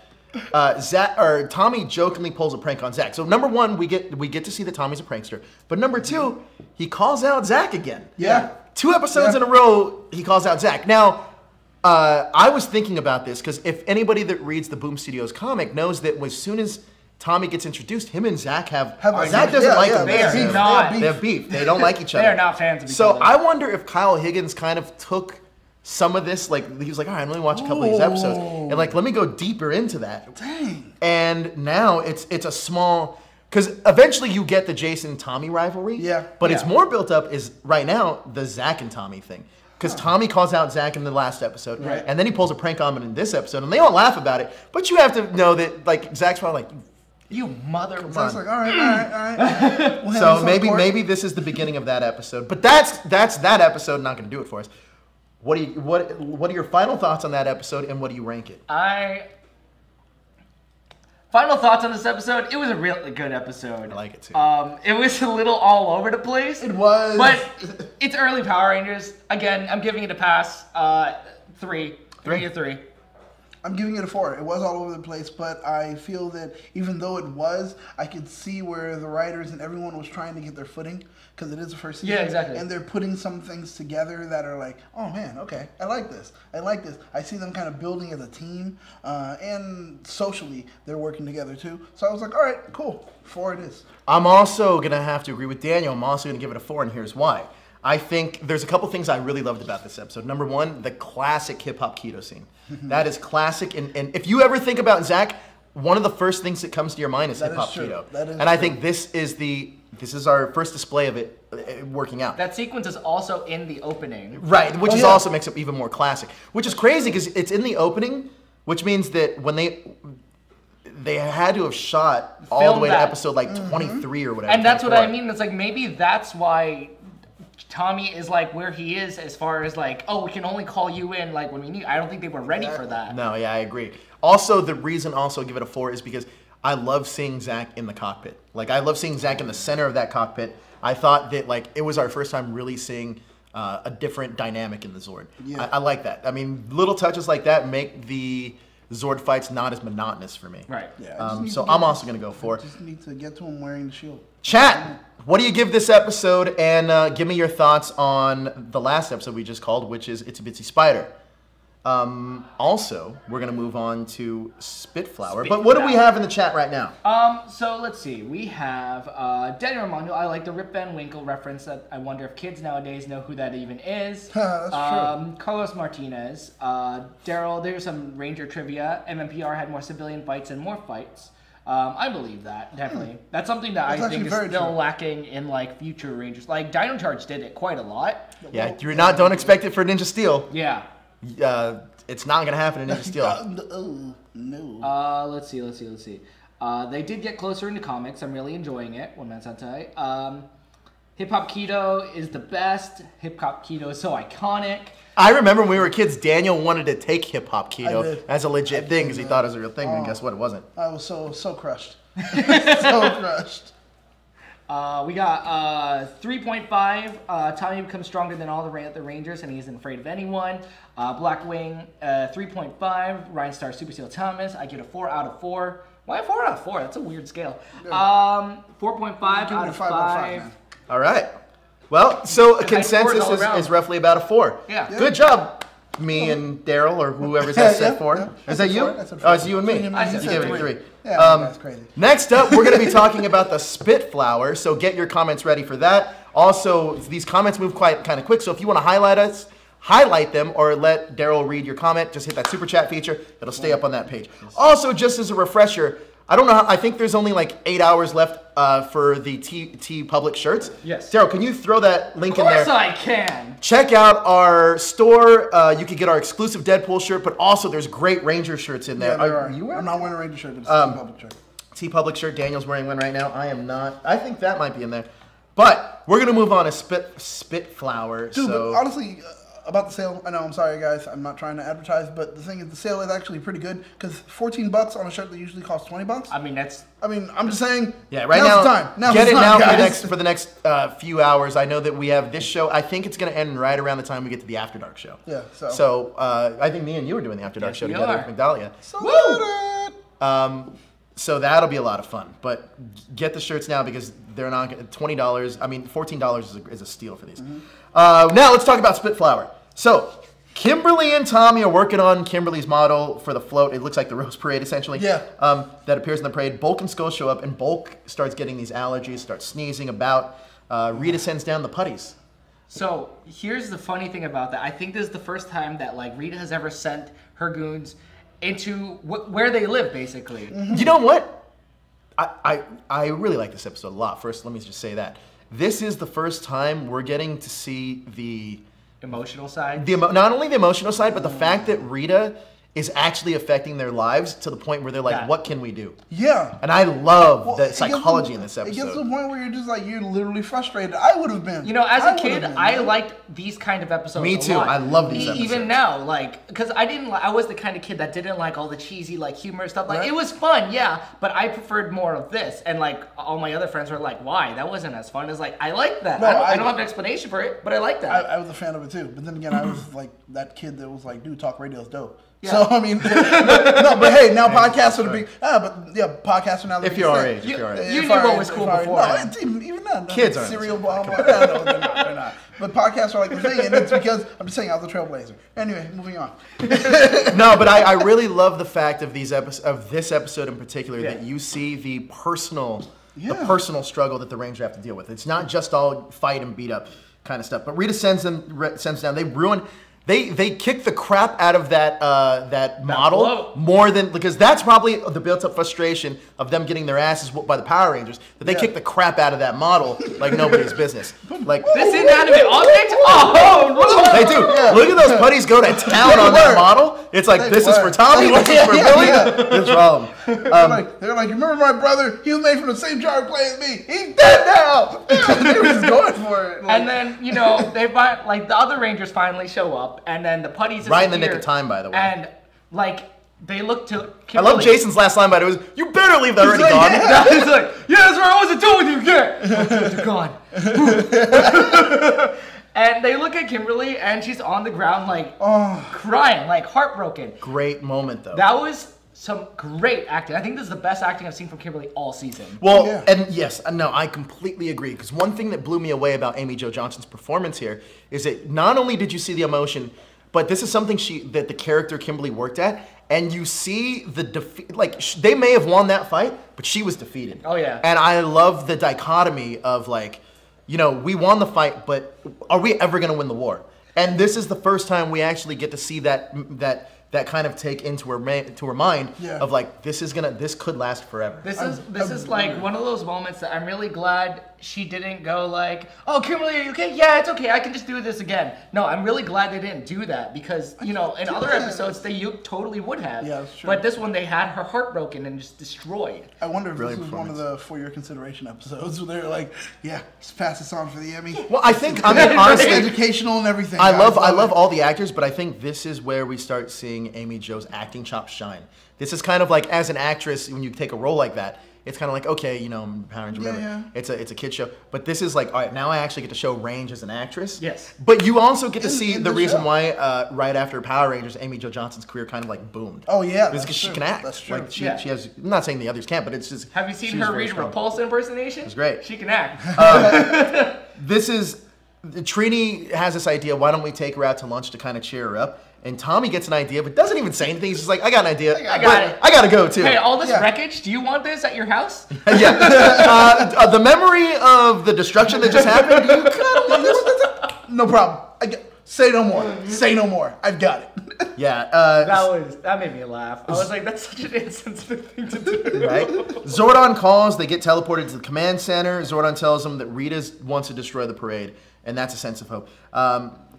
Tommy jokingly pulls a prank on Zack. So number one, we get to see that Tommy's a prankster. But number two, he calls out Zack again. Yeah. 2 episodes in a row, he calls out Zack. Now, I was thinking about this because if anybody that reads the Boom Studios comic knows that as soon as Tommy gets introduced, him and Zack Zack doesn't like him. They have beef. They don't like each other. They are not fans of each So other. I wonder if Kyle Higgins kind of took some of this, like he was like, all right, I'm only watch a couple of these episodes, and like let me go deeper into that. Dang. And now it's a small, because eventually you get the Jason and Tommy rivalry. Yeah. But it's more built up is right now the Zack and Tommy thing. Because Tommy calls out Zack in the last episode, and then he pulls a prank on him in this episode, and they all laugh about it. But you have to know that like Zack's probably like, you mother. Zack's like, all right. We'll so maybe this is the beginning of that episode. But that's that episode. Not going to do it for us. What are your final thoughts on that episode, and what do you rank it? Final thoughts on this episode. It was a really good episode. I like it too. It was a little all over the place. It was. But it's early Power Rangers. Again, I'm giving it a pass. 3. 3 or 3. I'm giving it a 4. It was all over the place, but I feel that even though it was, I could see where the writers and everyone was trying to get their footing, because it is the first season. Yeah, exactly. And they're putting some things together that are like, oh man, okay, I like this. I see them kind of building as a team, and socially, they're working together too. So I was like, all right, cool, 4 it is. I'm also going to have to agree with Daniel. I'm also going to give it a 4, and here's why. I think there's a couple things I really loved about this episode. Number one, the classic Hip-Hop Kido scene. That is classic, and if you ever think about Zack, one of the first things that comes to your mind is Hip-Hop Kido. And I think this is our first display of it working out. That sequence is also in the opening. Right, which also makes it even more classic. Which is crazy because it's in the opening, which means that when they had to have shot all the way to episode like 23 or whatever. And that's what I mean. It's like maybe that's why Tommy is like where he is as far as like, oh, we can only call you in like when we need. I don't think they were ready for that. No, yeah, I agree. Also, the reason also give it a 4 is because I love seeing Zack in the cockpit. Like I love seeing Zack in the center of that cockpit. I thought that like it was our first time really seeing a different dynamic in the Zord. Yeah. I like that. I mean, little touches like that make the Zord fights not as monotonous for me. Right. Yeah. So I'm also going to go 4. Just need to get to him wearing the shield. Chat, what do you give this episode? And give me your thoughts on the last episode we just called, which is Itsy-Bitsy Spider. Also, we're going to move on to Spitflower. But what do we have in the chat right now? So let's see. We have Daniel Armando. I like the Rip Van Winkle reference. That I wonder if kids nowadays know who that even is. That's true. Carlos Martinez. Darrel, there's some Ranger trivia. MMPR had more civilian fights and more fights. I believe that, definitely. That's something that I think is still lacking in like future Rangers. Like Dino Charge did it quite a lot. Yeah, don't expect it for Ninja Steel. Yeah. It's not gonna happen in Ninja Steel. No. Let's see. They did get closer into comics. I'm really enjoying it. One Man Sentai. Hip-Hop Kido is the best. Hip-Hop Kido is so iconic. I remember when we were kids, Daniel wanted to take Hip-Hop Kido as a legit thing because he thought it was a real thing, and guess what? It wasn't. I was so crushed. So crushed. We got 3.5. Tommy becomes stronger than all the Rangers, and he isn't afraid of anyone. Blackwing, 3.5. Ryan Star Super Seal Thomas. I give it a 4 out of 4. Why 4 out of 4? That's a weird scale. 4.5 out of 5. All right. Well, so a consensus is roughly about a 4. Yeah. Good job, me and Darrel, or whoever's at set 4. Yeah. Is that you? Oh, it's you and me. I said You gave it a 3. Yeah, that's crazy. Next up, we're going to be talking about the Spitflower, so get your comments ready for that. Also, these comments move kind of quick, so if you want to highlight them, or let Darrel read your comment, just hit that super chat feature. It'll stay up on that page. Also, just as a refresher, I don't know. I think there's only like 8 hours left for the T Public shirts. Yes. Darrel, can you throw that link in there? Of course I can. Check out our store. You can get our exclusive Deadpool shirt, but also there's great Ranger shirts in there. Yeah, there are. You I'm not wearing a Ranger shirt, but it's a T-Public shirt. T-Public shirt. Daniel's wearing one right now. I am not. I think that might be in there. But we're going to move on to Spitflower. Dude, so. but honestly, about the sale, I know, I'm sorry guys, I'm not trying to advertise, but the thing is, the sale is actually pretty good, because $14 on a shirt that usually costs $20. I mean, I'm just saying. Yeah, right now's now. The time. Now's get the it time, now guys. for the next few hours. I know that we have this show. I think it's going to end right around the time we get to the After Dark show. Yeah. So I think me and you are doing the After Dark show together with Megdalia. So that'll be a lot of fun. But get the shirts now because they're not $20. I mean, $14 is a steal for these. Now let's talk about Spitflower. So. Kimberly and Tommy are working on Kimberly's model for the float. It looks like the Rose Parade, essentially. Yeah. That appears in the parade. Bulk and Skull show up, and Bulk starts getting these allergies, starts sneezing about. Rita sends down the putties. So here's the funny thing about that. I think this is the first time that like Rita has ever sent her goons into where they live, basically. You know what? I really like this episode a lot. First, let me just say that. This is the first time we're getting to see the emotional side? Not only the emotional side, but the fact that Rita is actually affecting their lives to the point where they're like, what can we do? Yeah. And I love the psychology in this episode. It gets to the point where you're just like, you're literally frustrated. I would have been. You know, as a kid, I liked these kind of episodes Me too. a lot. I love these episodes. Even now, like, because I was the kind of kid that didn't like all the cheesy, like, humor stuff. Like, it was fun, yeah, but I preferred more of this. And, like, all my other friends were like, why? That wasn't as fun. It's like, I like that. No, I don't have an explanation for it, but I like that. I was a fan of it too. But then again, I was like that kid that was like, dude, talk radio's dope. Yeah. So I mean, no, but hey, now podcasts are the big. But yeah, podcasts are now the big. If you're our age, you knew what was cool before. No, even then, kids are serial bomb. No, they're not. But podcasts are like the thing, and it's because I'm just saying I was a trailblazer. Anyway, moving on. No, but I really love the fact of this episode in particular that you see the personal struggle that the Ranger have to deal with. It's not just all fight and beat up kind of stuff. But Rita sends down. They ruin. They kick the crap out of that model more than, because that's probably the built-up frustration of them getting their asses whooped by the Power Rangers, that they kick the crap out of that model like nobody's business. Like this inanimate object? Oh, they do. Yeah. Look at those putties go to town on that model. It's like, this is for Tommy, this is for Billy. It's wrong. They're like, you remember my brother? He was made from the same jar of clay as me. He's dead now. They were just going for it. Like, and then, you know, like the other Rangers finally show up. And then the putties right in the nick of time, by the way. And like they look to Kimberly. I love Jason's last line, but it was, "You better leave. They're already gone." He's like, "Yeah, that's what I wasn't doing with you yet." They're gone. And they look at Kimberly, and she's on the ground, like crying, like heartbroken. Great moment, though. That was some great acting. I think this is the best acting I've seen from Kimberly all season. Well, and yes, no, I completely agree. Because one thing that blew me away about Amy Jo Johnson's performance here is that not only did you see the emotion, but this is something that the character Kimberly worked at, and you see the defeat. Like they may have won that fight, but she was defeated. Oh yeah. And I love the dichotomy of like, you know, we won the fight, but are we ever going to win the war? And this is the first time we actually get to see that kind of take into her mind of like this could last forever. This is like one of those moments that I'm really glad she didn't go like, oh, Kimberly, are you okay? Yeah, it's okay. I can just do this again. No, I'm really glad they didn't do that because, you know, in other episodes, they totally would have. Yeah, that's true. But this one, they had her heart broken and just destroyed. I wonder if this was one of the For Your Consideration episodes where they're like, yeah, just pass this on for the Emmy. Well, I think, I mean, honestly, educational and everything. I love all the actors, but I think this is where we start seeing Amy Jo's acting chops shine. This is kind of like, as an actress, when you take a role like that, it's kind of like, okay, you know, Power Rangers, whatever. It's a kid show. But this is like, all right, now I actually get to show range as an actress. Yes. But you also get to see the reason why right after Power Rangers, Amy Jo Johnson's career kind of like boomed. Oh yeah, it's because she can act. That's true. Like she has. I'm not saying the others can't, but it's just. Have you seen her Rita Repulsa impersonation? It's great. She can act. This is Trini has this idea. Why don't we take her out to lunch to kind of cheer her up? And Tommy gets an idea, but doesn't even say anything. He's just like, I got an idea. I got it. I gotta go too. Hey, all this wreckage, do you want this at your house? Yeah. The memory of the destruction that just happened, you kind of no problem. Say no more. Say no more. I've got it. Yeah. That made me laugh. I was like, that's such an insensitive thing to do. Right? Zordon calls. They get teleported to the command center. Zordon tells them that Rita wants to destroy the parade, and that's a sense of hope.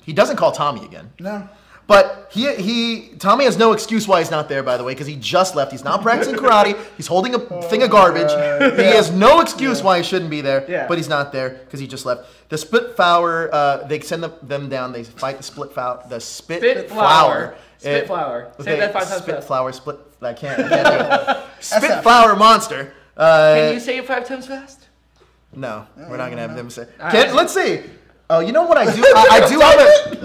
He doesn't call Tommy again. No. But Tommy has no excuse why he's not there, by the way, because he just left. He's not practicing karate. He's holding a thing of garbage. He has no excuse why he shouldn't be there, but he's not there because he just left. The Spitflower, they send them down. They fight the Spitflower. Spitflower. Say that 5 times fast. Spitflower, I can't do it. Spitflower monster. Can you say it 5 times fast? No, we're not going to have them say. Let's see. Oh, you know what I do?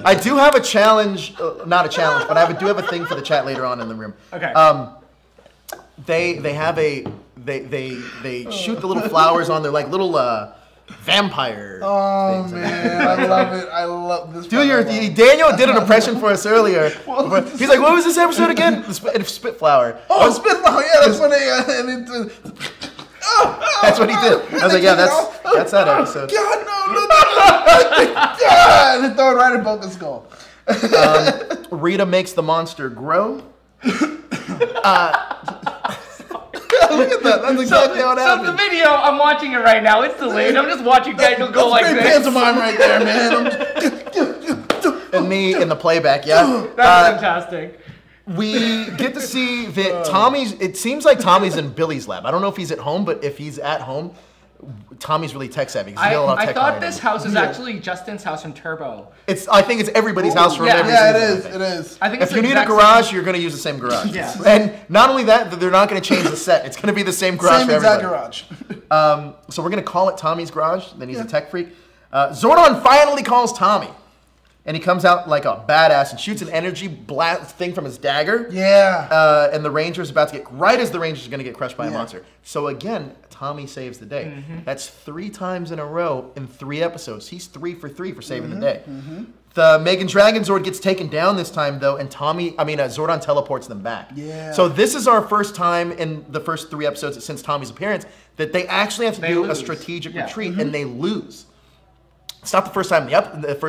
I do have a challenge, not a challenge, but I do have a thing for the chat later on in the room. Okay. They have they shoot the little flowers on their like little vampire. Oh things. man, I love it. I love this. Daniel did an impression for us earlier. He's like, what was this episode again? Spitflower. Oh, Spitflower. Yeah, that's when they. That's what he did. I was like, yeah, that's that episode. God, no. God, and throw it right in Boca's skull. Rita makes the monster grow. Look at that. That's exactly how it happened. So the video, I'm watching it right now. It's delayed. I'm just watching Daniel go like this. Pantomime right there, man. And me in the playback, yeah. That's fantastic. We get to see that it seems like Tommy's in Billy's lab. I don't know if he's at home, but if he's at home, Tommy's really tech savvy. I thought this house is actually Justin's house from Turbo. I think it's everybody's house from every season. It is. I think if you need a garage, you're going to use the same garage. Yeah. And not only that, they're not going to change the set. It's going to be the same garage for everybody. Garage. So we're going to call it Tommy's garage. Then he's a tech freak. Zordon finally calls Tommy. And he comes out like a badass and shoots an energy blast thing from his dagger. Yeah. And the Ranger's about to get, right as the Ranger's going to get crushed by a monster. So again, Tommy saves the day. That's 3 times in a row in 3 episodes. He's 3 for 3 for saving the day. The Megan Dragonzord gets taken down this time though, and Zordon teleports them back. Yeah. So this is our first time in the first 3 episodes since Tommy's appearance that they actually have to do a strategic retreat, and they lose. It's not the first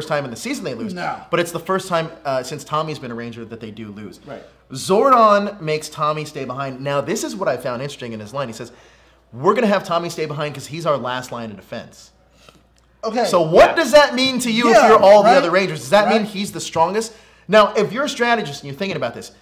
time in the season they lose, but it's the first time since Tommy's been a Ranger that they do lose. Right. Zordon makes Tommy stay behind. Now, this is what I found interesting in his line. He says, we're going to have Tommy stay behind because he's our last line of defense. Okay. So what does that mean to you if you're all the other Rangers? Does that mean he's the strongest? Now, if you're a strategist and you're thinking about this,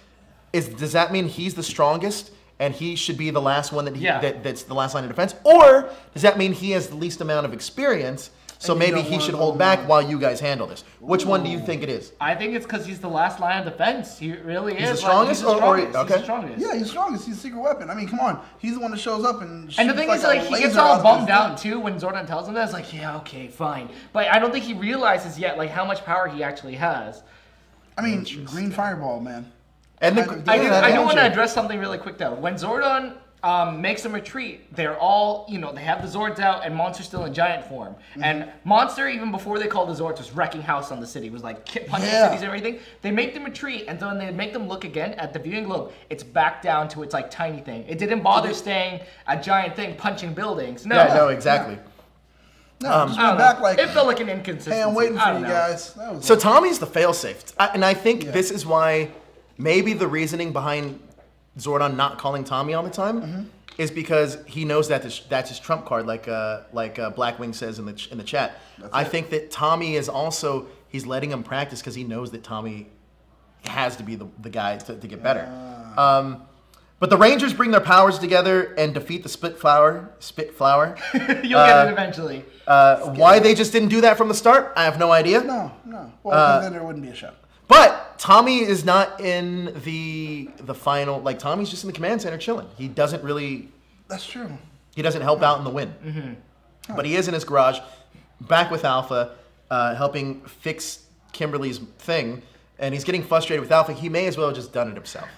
does that mean he's the strongest and he should be the last one that's the last line of defense? Or does that mean he has the least amount of experience? So maybe he should hold back while you guys handle this. Which one do you think it is? I think it's because he's the last line of defense. He really is. He's the strongest? He's the strongest. Okay. He's the strongest. Yeah, he's the strongest. He's a secret weapon. I mean, come on. He's the one that shows up and the thing is, like, he gets all bummed out, too, when Zordon tells him that. It's like, yeah, okay, fine. But I don't think he realizes yet, like, how much power he actually has. I mean, green fireball, man. And I do want to address something really quick, though. When Zordon makes them retreat. They're all, they have the Zords out, and Monster's still in giant form. And Monster, even before they called the Zords, was wrecking house on the city. Was like punching cities and everything. They make them retreat, and then they make them look again at the viewing globe. It's back down to its like tiny thing. It didn't bother staying a giant thing punching buildings. No. Yeah, no, exactly. No, just went back like, it felt like an inconsistency. hey, I'm waiting for you guys. So Tommy's the failsafe, and I think this is why maybe the reasoning behind Zordon not calling Tommy all the time is because he knows that that's his trump card, like Blackwing says in the chat. I think that Tommy is also, he's letting him practice because he knows that Tommy has to be the guy to get better. But the Rangers bring their powers together and defeat the Spitflower. You'll get it eventually. Why they just didn't do that from the start, I have no idea. No. Well, then there wouldn't be a show. But Tommy is not in the final. Like, Tommy's just in the command center chilling. He doesn't really. That's true. He doesn't help out in the win. But he is in his garage, back with Alpha, helping fix Kimberly's thing. And he's getting frustrated with Alpha. He may as well have just done it himself.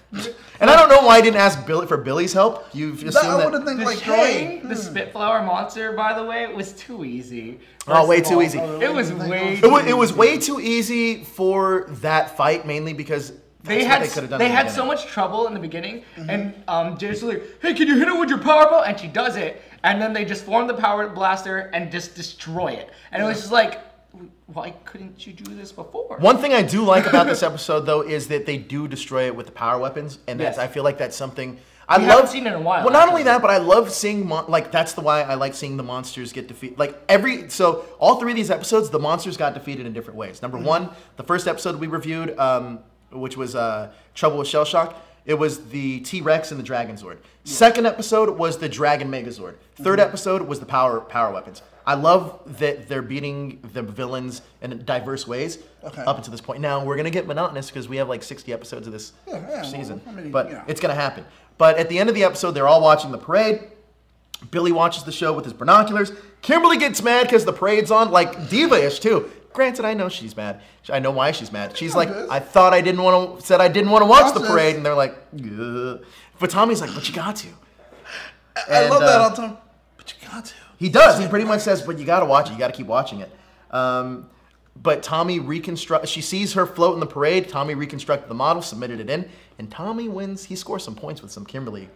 And I don't know why I didn't ask Billy for Billy's help. You've assumed I would have think like, hey, the Spitflower monster, by the way, was too easy. Way too easy. It was way. It was way too easy for that fight, mainly because they had so much trouble in the beginning, and Jade's like, "Hey, can you hit it with your power bow?" And she does it, and then they just form the power blaster and just destroy it. And it was just like, why couldn't you do this before? One thing I do like about this episode, though, is that they do destroy it with the power weapons, and that's, I feel like that's something I haven't seen it in a while. Well, not only that, but I love seeing that's why I like seeing the monsters get defeated. So all three of these episodes, the monsters got defeated in different ways. Number one, the first episode we reviewed, which was Trouble with Shellshock. It was the T-Rex and the Dragonzord. Second episode was the Dragon Megazord. Third episode was the power weapons. I love that they're beating the villains in diverse ways up until this point. Now, we're going to get monotonous because we have like 60 episodes of this season. It's going to happen. But at the end of the episode, they're all watching the parade. Billy watches the show with his binoculars. Kimberly gets mad because the parade's on, like diva-ish too. Granted, I know she's mad. I know why she's mad. She's like, I didn't want to watch the parade. And they're like, ugh. But Tommy's like, but you got to. I love that all the time. But you got to. He does. He pretty much says, but you got to watch it. You got to keep watching it. But Tommy she sees her float in the parade. Tommy reconstructed the model, submitted it in, and Tommy wins. He scores some points with some Kimberly.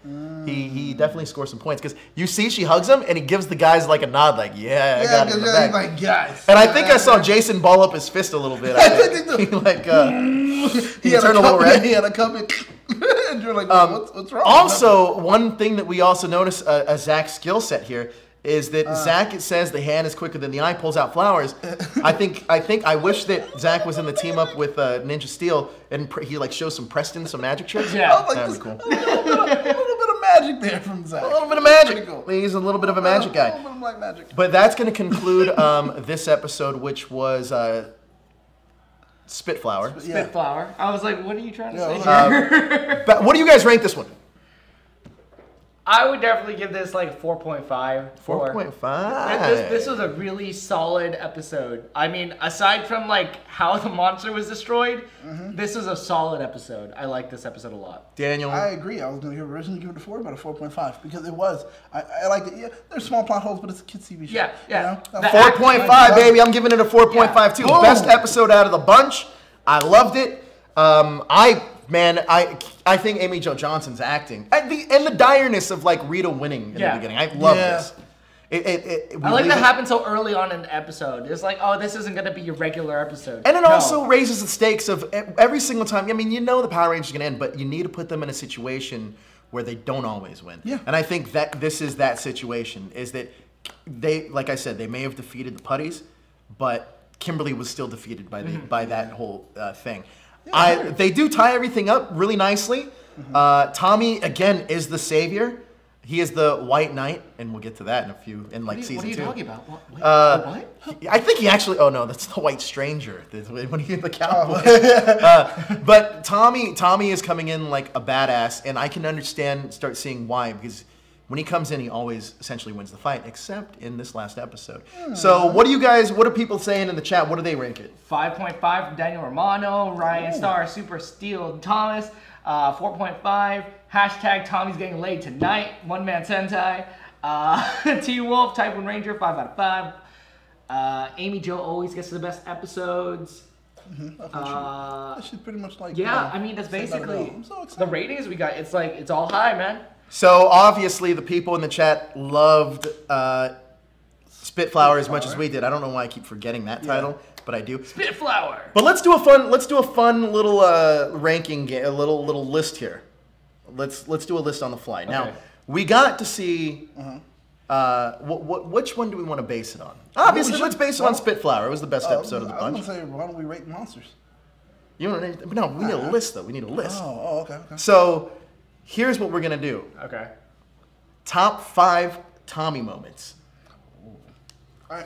He definitely scores some points because you see she hugs him and he gives the guys like a nod, like, I got it in the back. Like, guys. And I think I saw Jason ball up his fist a little bit. He turned a little red. He had a cup and you're like, what's wrong? Also, one thing that we also notice a Zack skill set here is that Zack, it says the hand is quicker than the eye, pulls out flowers. I wish that Zack was in the team up with Ninja Steel and he like shows some Preston, some magic tricks. Yeah, that'd be cool. A little bit of magic there from Zack. A little bit of magic. Cool. He's a little bit of a magic guy. A little bit of black magic. But that's going to conclude this episode, which was Spitflower. Spitflower. I was like, what are you trying to say? But what do you guys rank this one? I would definitely give this like 4.5. 4.5. This was a really solid episode. I mean, aside from like how the monster was destroyed, this was a solid episode. I like this episode a lot. Daniel? I agree. I was going to originally give it a 4, but a 4.5 because it was. I liked it. Yeah, there's small plot holes, but it's a kids' TV show. Yeah. You know? 4.5, baby. I'm giving it a 4.5 too. Boom. Best episode out of the bunch. I loved it. I think Amy Jo Johnson's acting and the direness of like Rita winning in the beginning. I love this. I like that happened so early on in the episode. It's like, oh, this isn't going to be your regular episode. And it also raises the stakes of every single time. I mean, you know the Power Rangers are going to end, but you need to put them in a situation where they don't always win. Yeah. And I think that this is that situation, is that they, like I said, they may have defeated the Putties, but Kimberly was still defeated by by that whole thing. Yeah, they do tie everything up really nicely. Tommy, again, is the savior. He is the White Knight, and we'll get to that in season 2. What are you talking about? What? I think he actually. Oh no, that's the White Stranger. When he the cowboy. But Tommy is coming in like a badass, and I can start seeing why, because when he comes in, he always essentially wins the fight, except in this last episode. So what are people saying in the chat? What do they rank it? 5.5 from Daniel Romano, Ryan Starr, Super Steel Thomas. 4.5. Hashtag Tommy's getting laid tonight. One Man Sentai. T-Wolf, Type 1 Ranger, 5 out of 5. Amy Jo always gets the best episodes. I should pretty much like. Yeah, I mean that's basically I'm so excited. the ratings we got. It's like it's all high, man. So obviously the people in the chat loved Spitflower as much as we did. I don't know why I keep forgetting that title, but I do. Spitflower. But let's do a fun little ranking game, a little list here. Let's do a list on the fly. Okay. Now we got to see. Which one do we want to base it on? Obviously, let's base it on Spitflower. It was the best episode of the bunch. I was gonna say, why don't we rate monsters? You don't. No, we need a list though. We need a list. Oh, okay. So here's what we're gonna do. Okay. Top 5 Tommy moments. All right.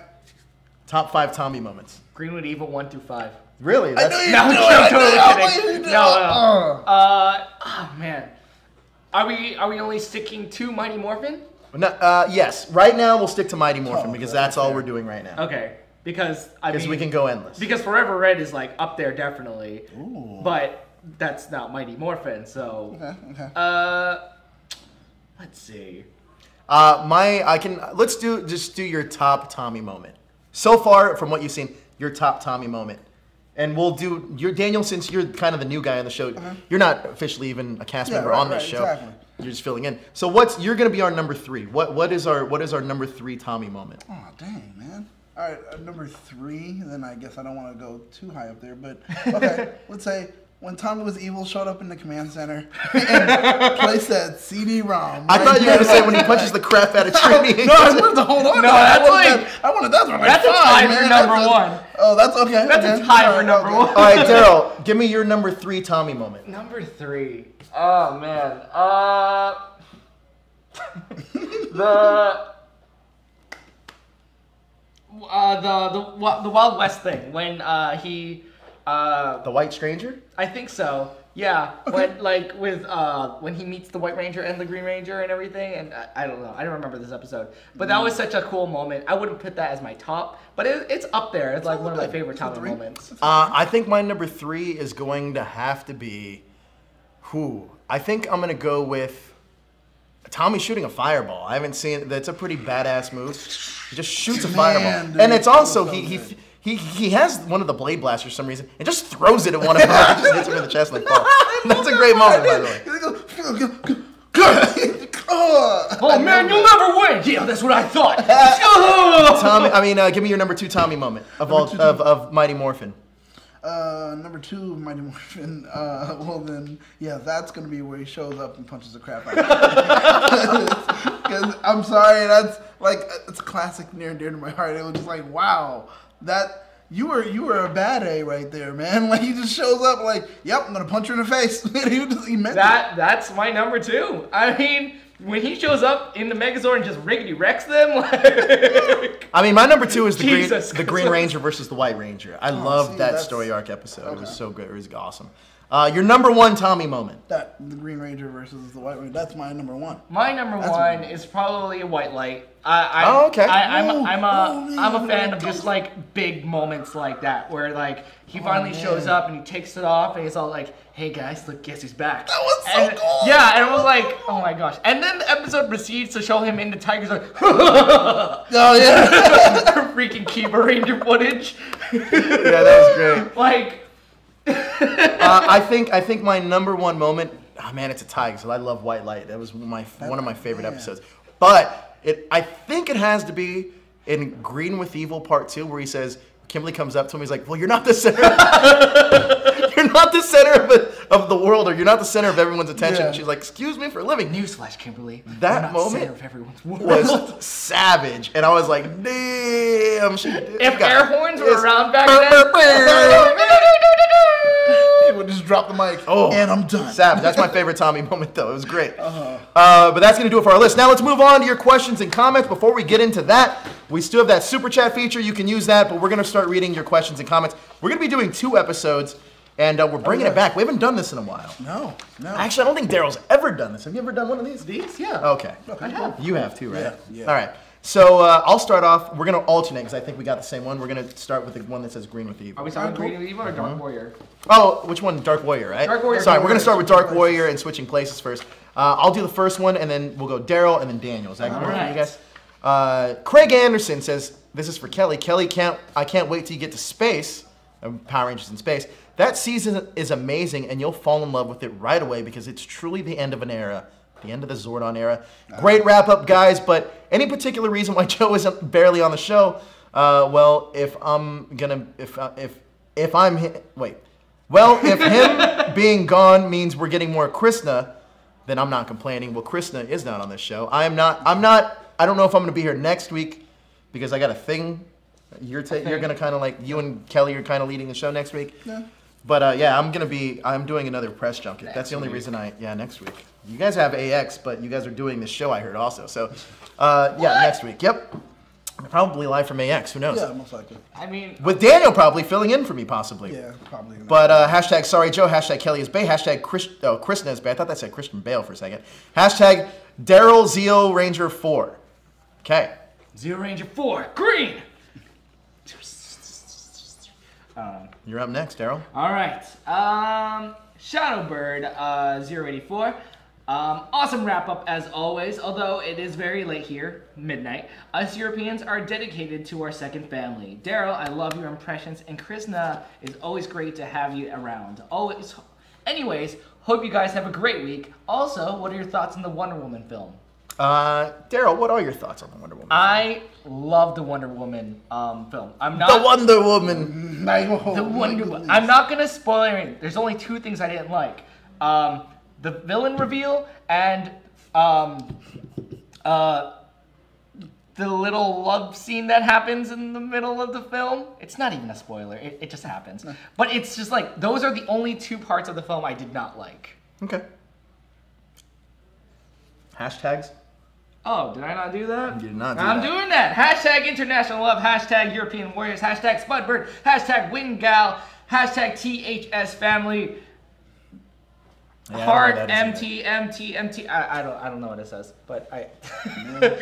Top 5 Tommy moments. Greenwood Evil 1 through 5. Really? I knew you No, knew it. I'm totally I knew kidding. you knew No, it. oh man. Are we only sticking to Mighty Morphin? No, yes. Right now we'll stick to Mighty Morphin Oh, because okay, that's all fair. we're doing right now. Okay. Because I Because mean we can go endless. Because Forever Red is like up there definitely. Ooh. But that's not Mighty Morphin, so Okay. let's see. Let's do your top Tommy moment. So far, from what you've seen, your top Tommy moment. And we'll do Daniel, since you're kind of the new guy on the show, you're not officially even a cast member on this show. Exactly. You're just filling in. So you're gonna be our number 3. What is our number 3 Tommy moment? Oh, dang, man. All right, number 3, then I guess I don't want to go too high up there, but okay, let's say when Tommy was evil showed up in the command center and placed that CD-ROM. I thought you were gonna say when he punches the crap out of Trini. No, I wanted to hold on. No, to that. that's like- I wanted that one. That's a tie for number 1. Oh, that's okay. That's okay. a tie All for right, number okay. 1. All right, Darrel, give me your number 3 Tommy moment. Number 3. Oh man. The Wild West thing when he The White Stranger? I think so. Yeah, when he meets the White Ranger and the Green Ranger and everything, and I don't know, I don't remember this episode, but that was such a cool moment. I wouldn't put that as my top, but it's up there. It's like one of my favorite Tommy moments. I think my number 3 is going to have to be, I think I'm gonna go with Tommy shooting a fireball. I haven't seen it. That's a pretty badass move. He just shoots a fireball, dude, and it's also so he has one of the blade blasters for some reason and just throws it at one of them. He just hits him in the chest like fall. That's a great moment, by the way. Oh man, you'll never win! Yeah, that's what I thought. Tommy, give me your number 2 Tommy moment of Mighty Morphin. Number 2, Mighty Morphin. Well then, yeah, that's gonna be where he shows up and punches the crap out of him. 'Cause I'm sorry, that's like it's a classic near and dear to my heart. It was just like, wow, that you were a bad A right there, man. Like he just shows up like, yep, I'm gonna punch her in the face. he meant it. That's my number 2. I mean, when he shows up in the Megazord and just riggedy wrecks them, like... I mean, my number 2 is the Jesus Green Ranger versus the White Ranger. I loved that story arc episode. Okay. It was so good. It was awesome. Your number 1 Tommy moment. That the Green Ranger versus the White Ranger. That's my number 1. My number 1 is probably White Light. Okay. I'm a fan of just like big moments like that where like he finally shows up and he takes it off and he's all like, "Hey guys, look, guess who's back?" That was so cool. Yeah, and it was like, oh my gosh. And then the episode proceeds to show him in the Tiger's like, Oh yeah. freaking Kiba Ranger footage. Yeah, that was great. Like. I think my number 1 moment. Oh man, it's a tie because I love White Light. That was one of my favorite episodes. But I think it has to be in Green with Evil Part 2 where he says, Kimberly comes up to him, he's like, well, you're not the center. You're not the center of the world, or you're not the center of everyone's attention. Yeah. And she's like, excuse me for a living. Newsflash, Kimberly. That You're not moment center of everyone's world. was savage. And I was like, damn. If air horns were around back then. He would just drop the mic. Oh, and I'm done. Savage. That's my favorite Tommy moment, though. It was great. But that's going to do it for our list. Now let's move on to your questions and comments. Before we get into that, we still have that super chat feature. You can use that, but we're going to start reading your questions and comments. We're going to be doing 2 episodes, and we're bringing it back. We haven't done this in a while. No. Actually, I don't think Darrel's ever done this. Have you ever done one of these? These? Yeah. Okay. I have. You have too, right? Yeah. All right. So I'll start off. We're gonna alternate because I think we got the same one. We're gonna start with the one that says green with evil. Are we starting with green with evil or Dark Warrior? Oh, which one? Dark Warrior, right? Dark Warrior. Sorry, we're gonna start with Dark Warrior and switching places first. I'll do the first one, and then we'll go Darrel and then Daniel. Is that good for you guys? Craig Anderson says this is for Kelly. Kelly, I can't wait till you get to space. Power Rangers in space. That season is amazing, and you'll fall in love with it right away because it's truly the end of an era. The end of the Zordon era. Great wrap up, guys. But any particular reason why Joe isn't barely on the show? Well, if him being gone means we're getting more Krishna, then I'm not complaining. Well, Krishna is not on this show. I don't know if I'm gonna be here next week because I got a thing. You're gonna kind of like you and Kelly are kind of leading the show next week. Yeah. But yeah, I'm doing another press junket. That's the only reason next week. You guys have AX, but you guys are doing this show, I heard also. So, yeah, next week. Yep. Probably live from AX. Who knows? Yeah, most likely. I mean, with Daniel probably filling in for me, possibly. Yeah, probably. But hashtag sorry Joe. Hashtag Kelly is Bay. Hashtag Krishna is Bay. I thought that said Christian Bale for a second. Hashtag Darrel Zeo Ranger 4. Okay. Zeo Ranger 4. Green. You're up next, Darrel. All right. Shadowbird 084. Awesome wrap up as always, although it is very late here, midnight. Us Europeans are dedicated to our second family. Darrel, I love your impressions, and Krishna is always great to have you around. Always. Anyways, hope you guys have a great week. Also, what are your thoughts on the Wonder Woman film? Darrel, what are your thoughts on the Wonder Woman film? I love the Wonder Woman film. The Wonder Woman. The Wonder Woman. I'm not gonna spoil anything. There's only two things I didn't like. The villain reveal and the little love scene that happens in the middle of the film. It's not even a spoiler. It just happens. No. But it's just like, those are the only two parts of the film I did not like. Okay. Hashtags? Oh, did I not do that? You did not do I'm doing that. Hashtag international love. Hashtag European warriors. Hashtag Spudbird. Hashtag Wingal. Hashtag THS family. Yeah, Heart MT. I don't know what it says, but I.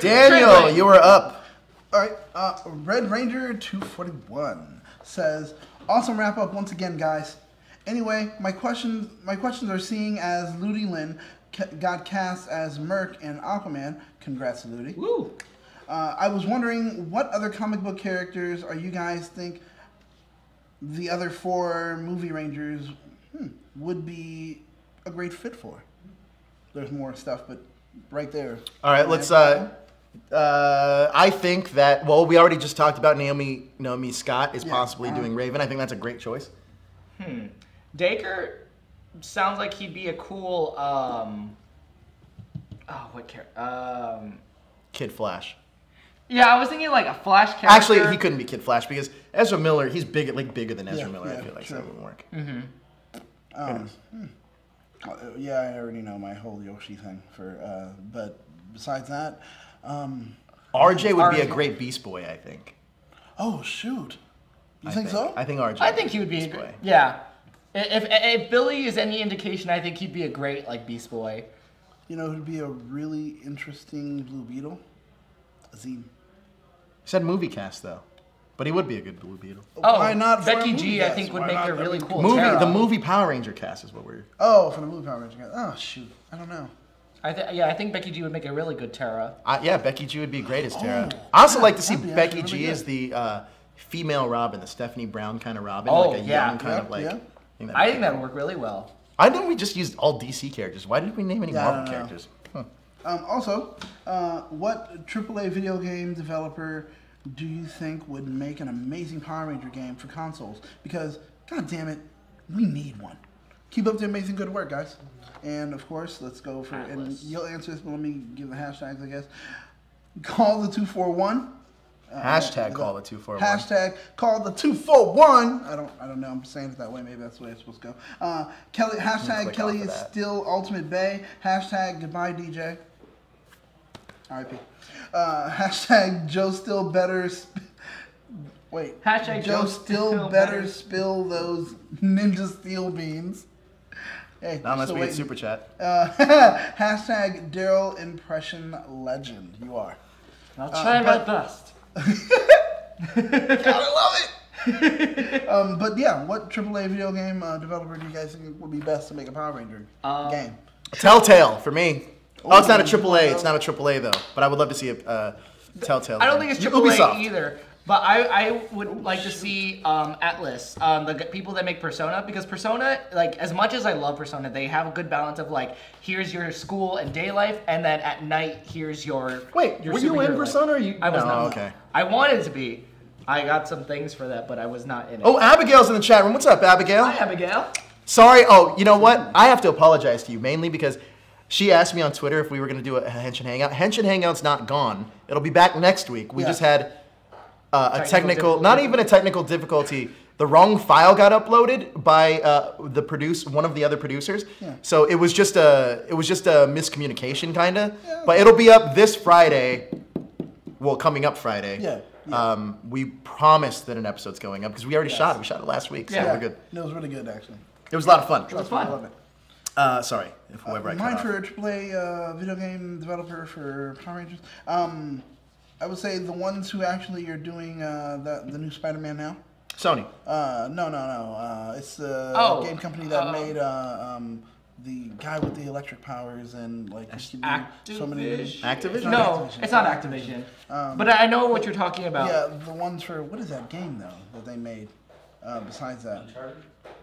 Daniel, you are up. All right. Red Ranger 241 says, "Awesome wrap up once again, guys. Anyway, my questions are seeing as Ludi Lin got cast as Merc in Aquaman. Congrats to Ludi. Woo. I was wondering what other comic book characters are you guys think the other 4 movie Rangers would be a great fit for? There's more stuff, but right there. All right, let's. I think that we already just talked about Naomi Scott is possibly doing Raven. I think that's a great choice. Dacre sounds like he'd be a cool. What character? Kid Flash. Yeah, I was thinking like a Flash character. Actually, he couldn't be Kid Flash because Ezra Miller, he's bigger than Ezra Miller. I feel like so that wouldn't work. Yeah, I already know my whole Yoshi thing for. But besides that, RJ would be a great Beast Boy, I think. Oh shoot! You think so? I think RJ. I think he would be. Beast Boy. Yeah. If Billy is any indication, I think he'd be a great Beast Boy. You know who'd be a really interesting Blue Beetle? Azim. He said movie cast though, but he would be a good Blue Beetle. Oh, why not? Becky G, I think would make a really cool movie. The movie Power Ranger cast is what we're. Oh, for the movie Power Ranger cast. Oh shoot, I don't know. I think Becky G would make a really good Terra. Yeah, Becky G would be great as Terra. I also like to see Becky G as the female Robin, the Stephanie Brown kind of Robin, like a young kind of like. Yeah. I think that would work really well. I think we just used all DC characters. Why didn't we name any Marvel characters? Also, what AAA video game developer do you think would make an amazing Power Ranger game for consoles? Because, god damn it, we need one. Keep up the amazing good work, guys. And, of course, let's go for... And you'll answer this, but let me give the hashtags, I guess. Call the 241. Hashtag call the 241. Hashtag call the 241. I don't know. I'm saying it that way. Maybe that's the way it's supposed to go. Kelly. Hashtag Kelly is still Ultimate Bay. Hashtag goodbye DJ. R.I.P. Hashtag Joe still better. Wait. Hashtag Joe still better spill those ninja steel beans. Hey, not unless we get super chat. Hashtag Darrel impression legend. You are. I'll try my best. Gotta love it. But yeah, what AAA video game developer do you guys think would be best to make a Power Ranger game? Telltale for me. Oh, it's not a AAA. It's not a AAA though. But I would love to see a Telltale. I don't think it's AAA either. But I would like to see Atlas, the people that make Persona, because Persona, like as much as I love Persona, they have a good balance of like, here's your school and day life, and then at night here's your. Wait, were you in Persona? Or you? I was not. Okay. I wanted to be. I got some things for that, but I was not in it. Oh, Abigail's in the chat room. What's up, Abigail? Hi, Abigail. Sorry. Oh, you know what? I have to apologize to you mainly because she asked me on Twitter if we were going to do a Henshin Hangout. Henshin Hangout's not gone. It'll be back next week. We just had a technical, not even a technical difficulty. The wrong file got uploaded by one of the other producers. Yeah. So it was just a miscommunication kind of. Yeah. But it'll be up this Friday. Well, coming up Friday. Yeah. We promised that an episode's going up because we already shot it. We shot it last week, so we're good. It was really good, actually. It was a lot of fun. It was fun. I love it. Sorry, if whoever I cut mine off. for a AAA video game developer for Power Rangers. I would say the ones who actually are doing the new Spider-Man now. Sony. No. It's the game company that made the guy with the electric powers and like so many. Activision? No, it's not Activision. But I know what you're talking about. Yeah, the ones for what is that game though that they made? Besides that. Uncharted?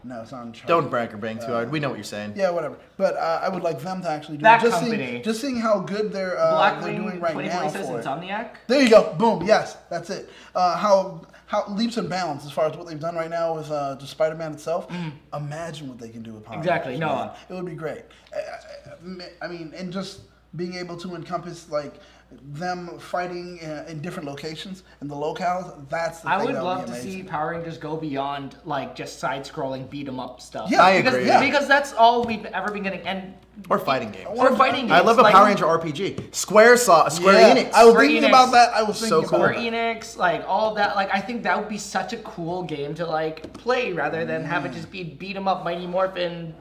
No, it's on Uncharted. Don't brag or bang too hard. We know what you're saying. Yeah, whatever. But I would like them to actually do that it. company. Just seeing how good they're doing right now for it. Insomniac? There you go. Boom. Yes, that's it. How leaps and bounds as far as what they've done right now with just Spider-Man itself. Imagine what they can do with Power Exactly. Rangers, No. man. It would be great. I mean, and just being able to encompass like them fighting in different locations and the locales. That's the thing. I would that love be to amazing. see Power Rangers go beyond like just side-scrolling beat 'em up stuff. Yeah, I agree. Because that's all we've ever been getting. And Or fighting games. or fighting games. I love a like, Power Ranger RPG. Square Enix. I was Square thinking Enix. about that. I was thinking So cool. about Square Enix, like all of that. Like I think that would be such a cool game to like play rather than have it just be beat 'em up, Mighty Morphin,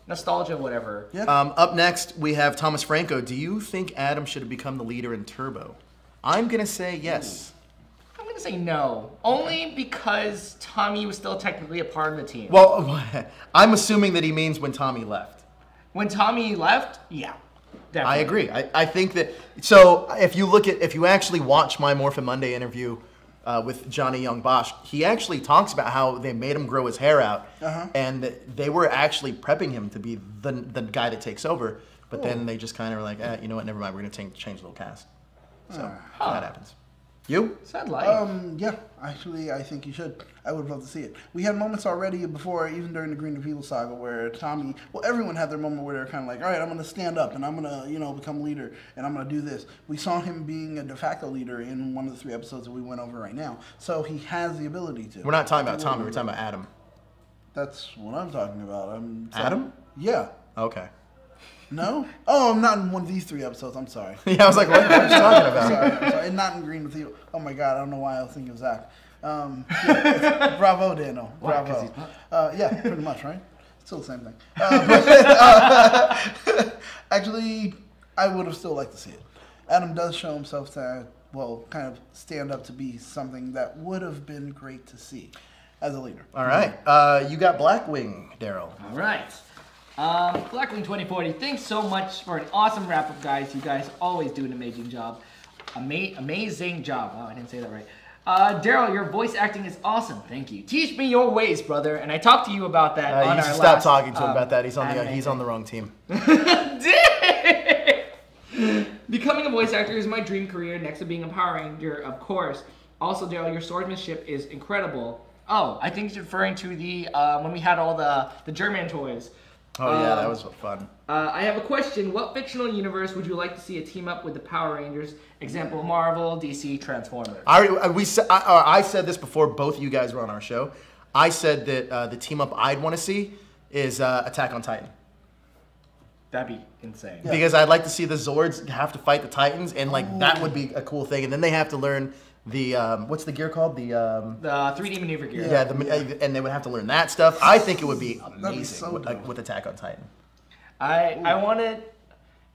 nostalgia, whatever. Yeah. Up next, we have Thomas Franco. Do you think Adam should have become the leader in Turbo? I'm going to say yes. I'm gonna say no, only because Tommy was still technically a part of the team. Well, I'm assuming that he means when Tommy left. When Tommy left, yeah, definitely. I agree. I think that, so if you actually watch my Morphin Monday interview with Johnny Young Bosch, he actually talks about how they made him grow his hair out, and they were actually prepping him to be the guy that takes over, but then they just kind of were like, you know what, never mind, we're going to change the little cast. So that happens. You? Sad life. Yeah, actually, I think you should. I would love to see it. We had moments already before, even during the Green of Evil saga, where Tommy, everyone had their moment where they're kind of like, all right, I'm going to stand up and I'm going to, become leader and I'm going to do this. We saw him being a de facto leader in one of the 3 episodes that we went over right now. So he has the ability to. We're not talking about Tommy, we're talking about Adam. That's what I'm talking about. Adam? Yeah. Okay. No? Oh, I'm not in one of these 3 episodes. I'm sorry. Yeah, I was like, what are you talking about? I'm sorry. And not in Green with you. Oh my God, I don't know why I was thinking of Zach. Bravo, Daniel. Bravo. Yeah, pretty much, right? Still the same thing. Actually, I would have still liked to see it. Adam does show himself to, kind of stand up to be something that would have been great to see as a leader. All right. You got Blackwing, Darrel. All right. Blackwing 2040, thanks so much for an awesome wrap-up, guys. You guys always do an amazing job. Amazing job. Wow, I didn't say that right. Darrel, your voice acting is awesome. Thank you. Teach me your ways, brother. And I talked to you about that on our last... Stop talking to him about that. He's on the wrong team. Becoming a voice actor is my dream career next to being a Power Ranger, of course. Also, Darrel, your swordsmanship is incredible. Oh, I think he's referring to the when we had all the German toys. Oh yeah, that was fun. I have a question. What fictional universe would you like to see a team up with the Power Rangers? Example, Marvel, DC, Transformers. I said this before both of you guys were on our show. I said that the team up I'd want to see is Attack on Titan. That'd be insane. Yeah. Because I'd like to see the Zords have to fight the Titans, and that would be a cool thing. And then they have to learn the what's the gear called? The 3D maneuver gear. Yeah, and they would have to learn that stuff. I think it would be amazing with Attack on Titan. I wanted,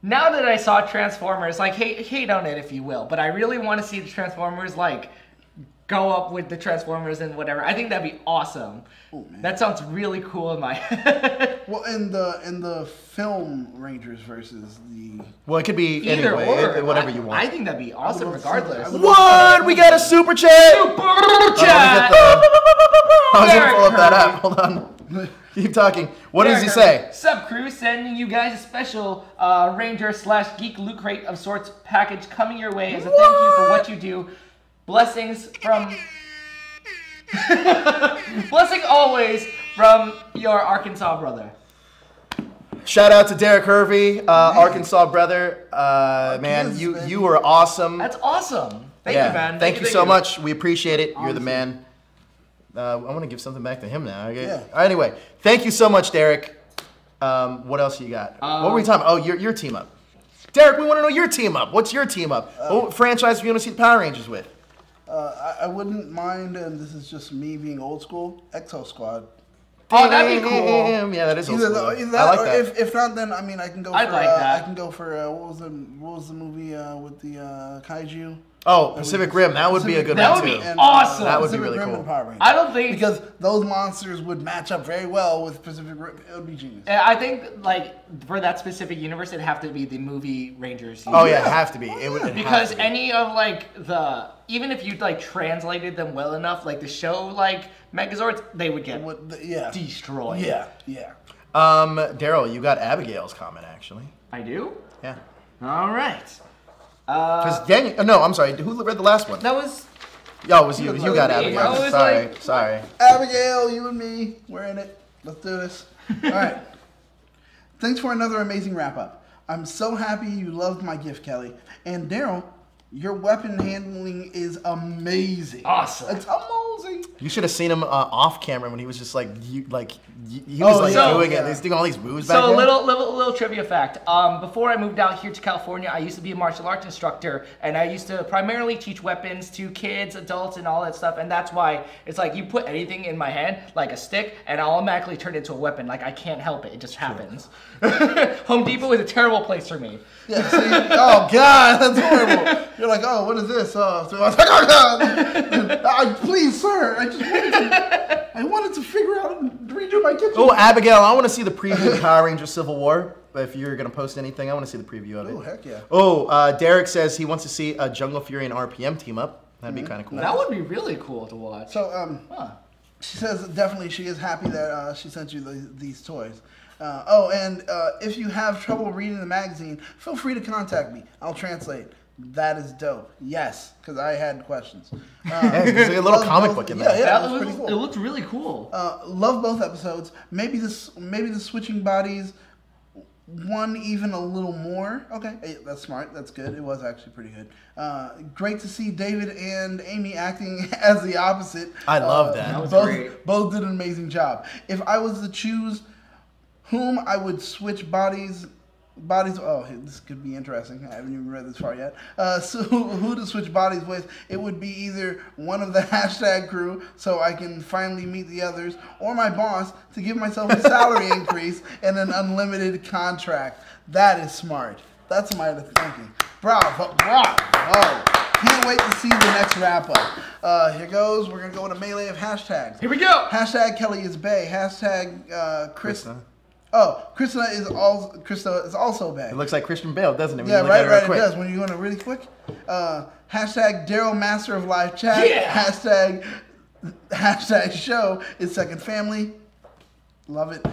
now that I saw Transformers, like hate on it if you will, but I really want to see the Transformers like go up with the Transformers and whatever. I think that'd be awesome. Ooh, man. That sounds really cool in my head. Well, in the film Rangers versus the Well, it could be Either anyway, or. whatever you want. I think that'd be awesome love to see that. regardless. I would- What? We got a super chat. Chat. I was gonna pull up that Derek up. Hold on. Keep talking. What does he say? Sup crew, sending you guys a special Ranger/Geek loot crate of sorts package coming your way as a thank you for what you do. Blessings from... Blessing always from your Arkansas brother. Shout out to Derek Hervey, Arkansas brother. Man, you were awesome. That's awesome. Thank you, man. Thank you so much. We appreciate it. You're the man. I want to give something back to him now. Okay? Yeah. Anyway, thank you so much, Derek. What else you got? What were we talking about? Oh, your team up. Derek, we want to know your team up. What's your team up? What franchise do you want to see the Power Rangers with? I wouldn't mind, and this is just me being old school, Exo Squad. Oh, that'd be cool. Yeah, that is old school. Either that, I like or that. if not, then I mean I can go. I'd for, like that. I can go for what was the movie with the kaiju? Oh, Pacific Rim. That would be a good That one would too. be awesome. That would be Pacific really Rim cool. and Power Rangers. I don't think... Because those monsters would match up very well with Pacific Rim. It would be genius. I think, like, for that specific universe, it'd have to be the movie Rangers. Oh yeah, have to be. It would Because have to be. any of, like, the... Even if you, like, translated them well enough, like, the show, like, Megazords, they would get destroyed. Yeah. Darrel, you got Abigail's comment actually. I do? Yeah. All right. Because Daniel, no, I'm sorry. Who read the last one? That was... Oh, it was you. You got me. Abigail. I was Sorry, like- sorry. Abigail, you and me, we're in it. Let's do this. All right. Thanks for another amazing wrap up. I'm so happy you loved my gift, Kelly. And Darrel, your weapon handling is amazing. Awesome. It's amazing. You should have seen him off camera when he was just he was doing it. He's doing all these moves back So there. little trivia fact. Before I moved out here to California, I used to be a martial arts instructor, and I used to primarily teach weapons to kids, adults, and all that stuff. And that's why it's like you put anything in my hand, like a stick, and I'll automatically turn it into a weapon. Like I can't help it; it just happens. Home Depot is a terrible place for me. Yeah, see? Oh, God, that's horrible. You're like, oh, what is this? Oh, so I was like, oh, God. Please, sir, I wanted to figure out and redo my kitchen. Oh, Abigail, I want to see the preview of Power Rangers Civil War. If you're going to post anything, I want to see the preview of it. Oh, heck yeah. Oh, Derek says he wants to see a Jungle Fury and RPM team up. That'd be kind of cool. That would be really cool to watch. So, she says definitely she is happy that she sent you these toys. And if you have trouble reading the magazine, feel free to contact me. I'll translate. That is dope. Yes, because I had questions. There's a little comic book in there. Yeah, That pretty cool. It looked really cool. Love both episodes. Maybe the switching bodies one even a little more. Okay, hey, that's smart. That's good. It was actually pretty good. Great to see David and Amy acting as the opposite. I love that. That was great. Both did an amazing job. If I was to choose whom I would switch bodies. Oh, this could be interesting. I haven't even read this far yet. So who to switch bodies with? It would be either one of the hashtag crew, so I can finally meet the others, or my boss to give myself a salary increase and an unlimited contract. That is smart. That's smart thinking. Bravo. Can't wait to see the next wrap up. Here goes. We're gonna go with a melee of hashtags. Here we go. Hashtag Kelly is bae. Hashtag Chris. Krista. Oh, Krista is also bae. It looks like Christian Bale, doesn't it? When Yeah, you look at right. It quick. does. When you're going to really quick. Hashtag Darrel Master of Live Chat. Yeah. Hashtag Show is Second Family. Love it.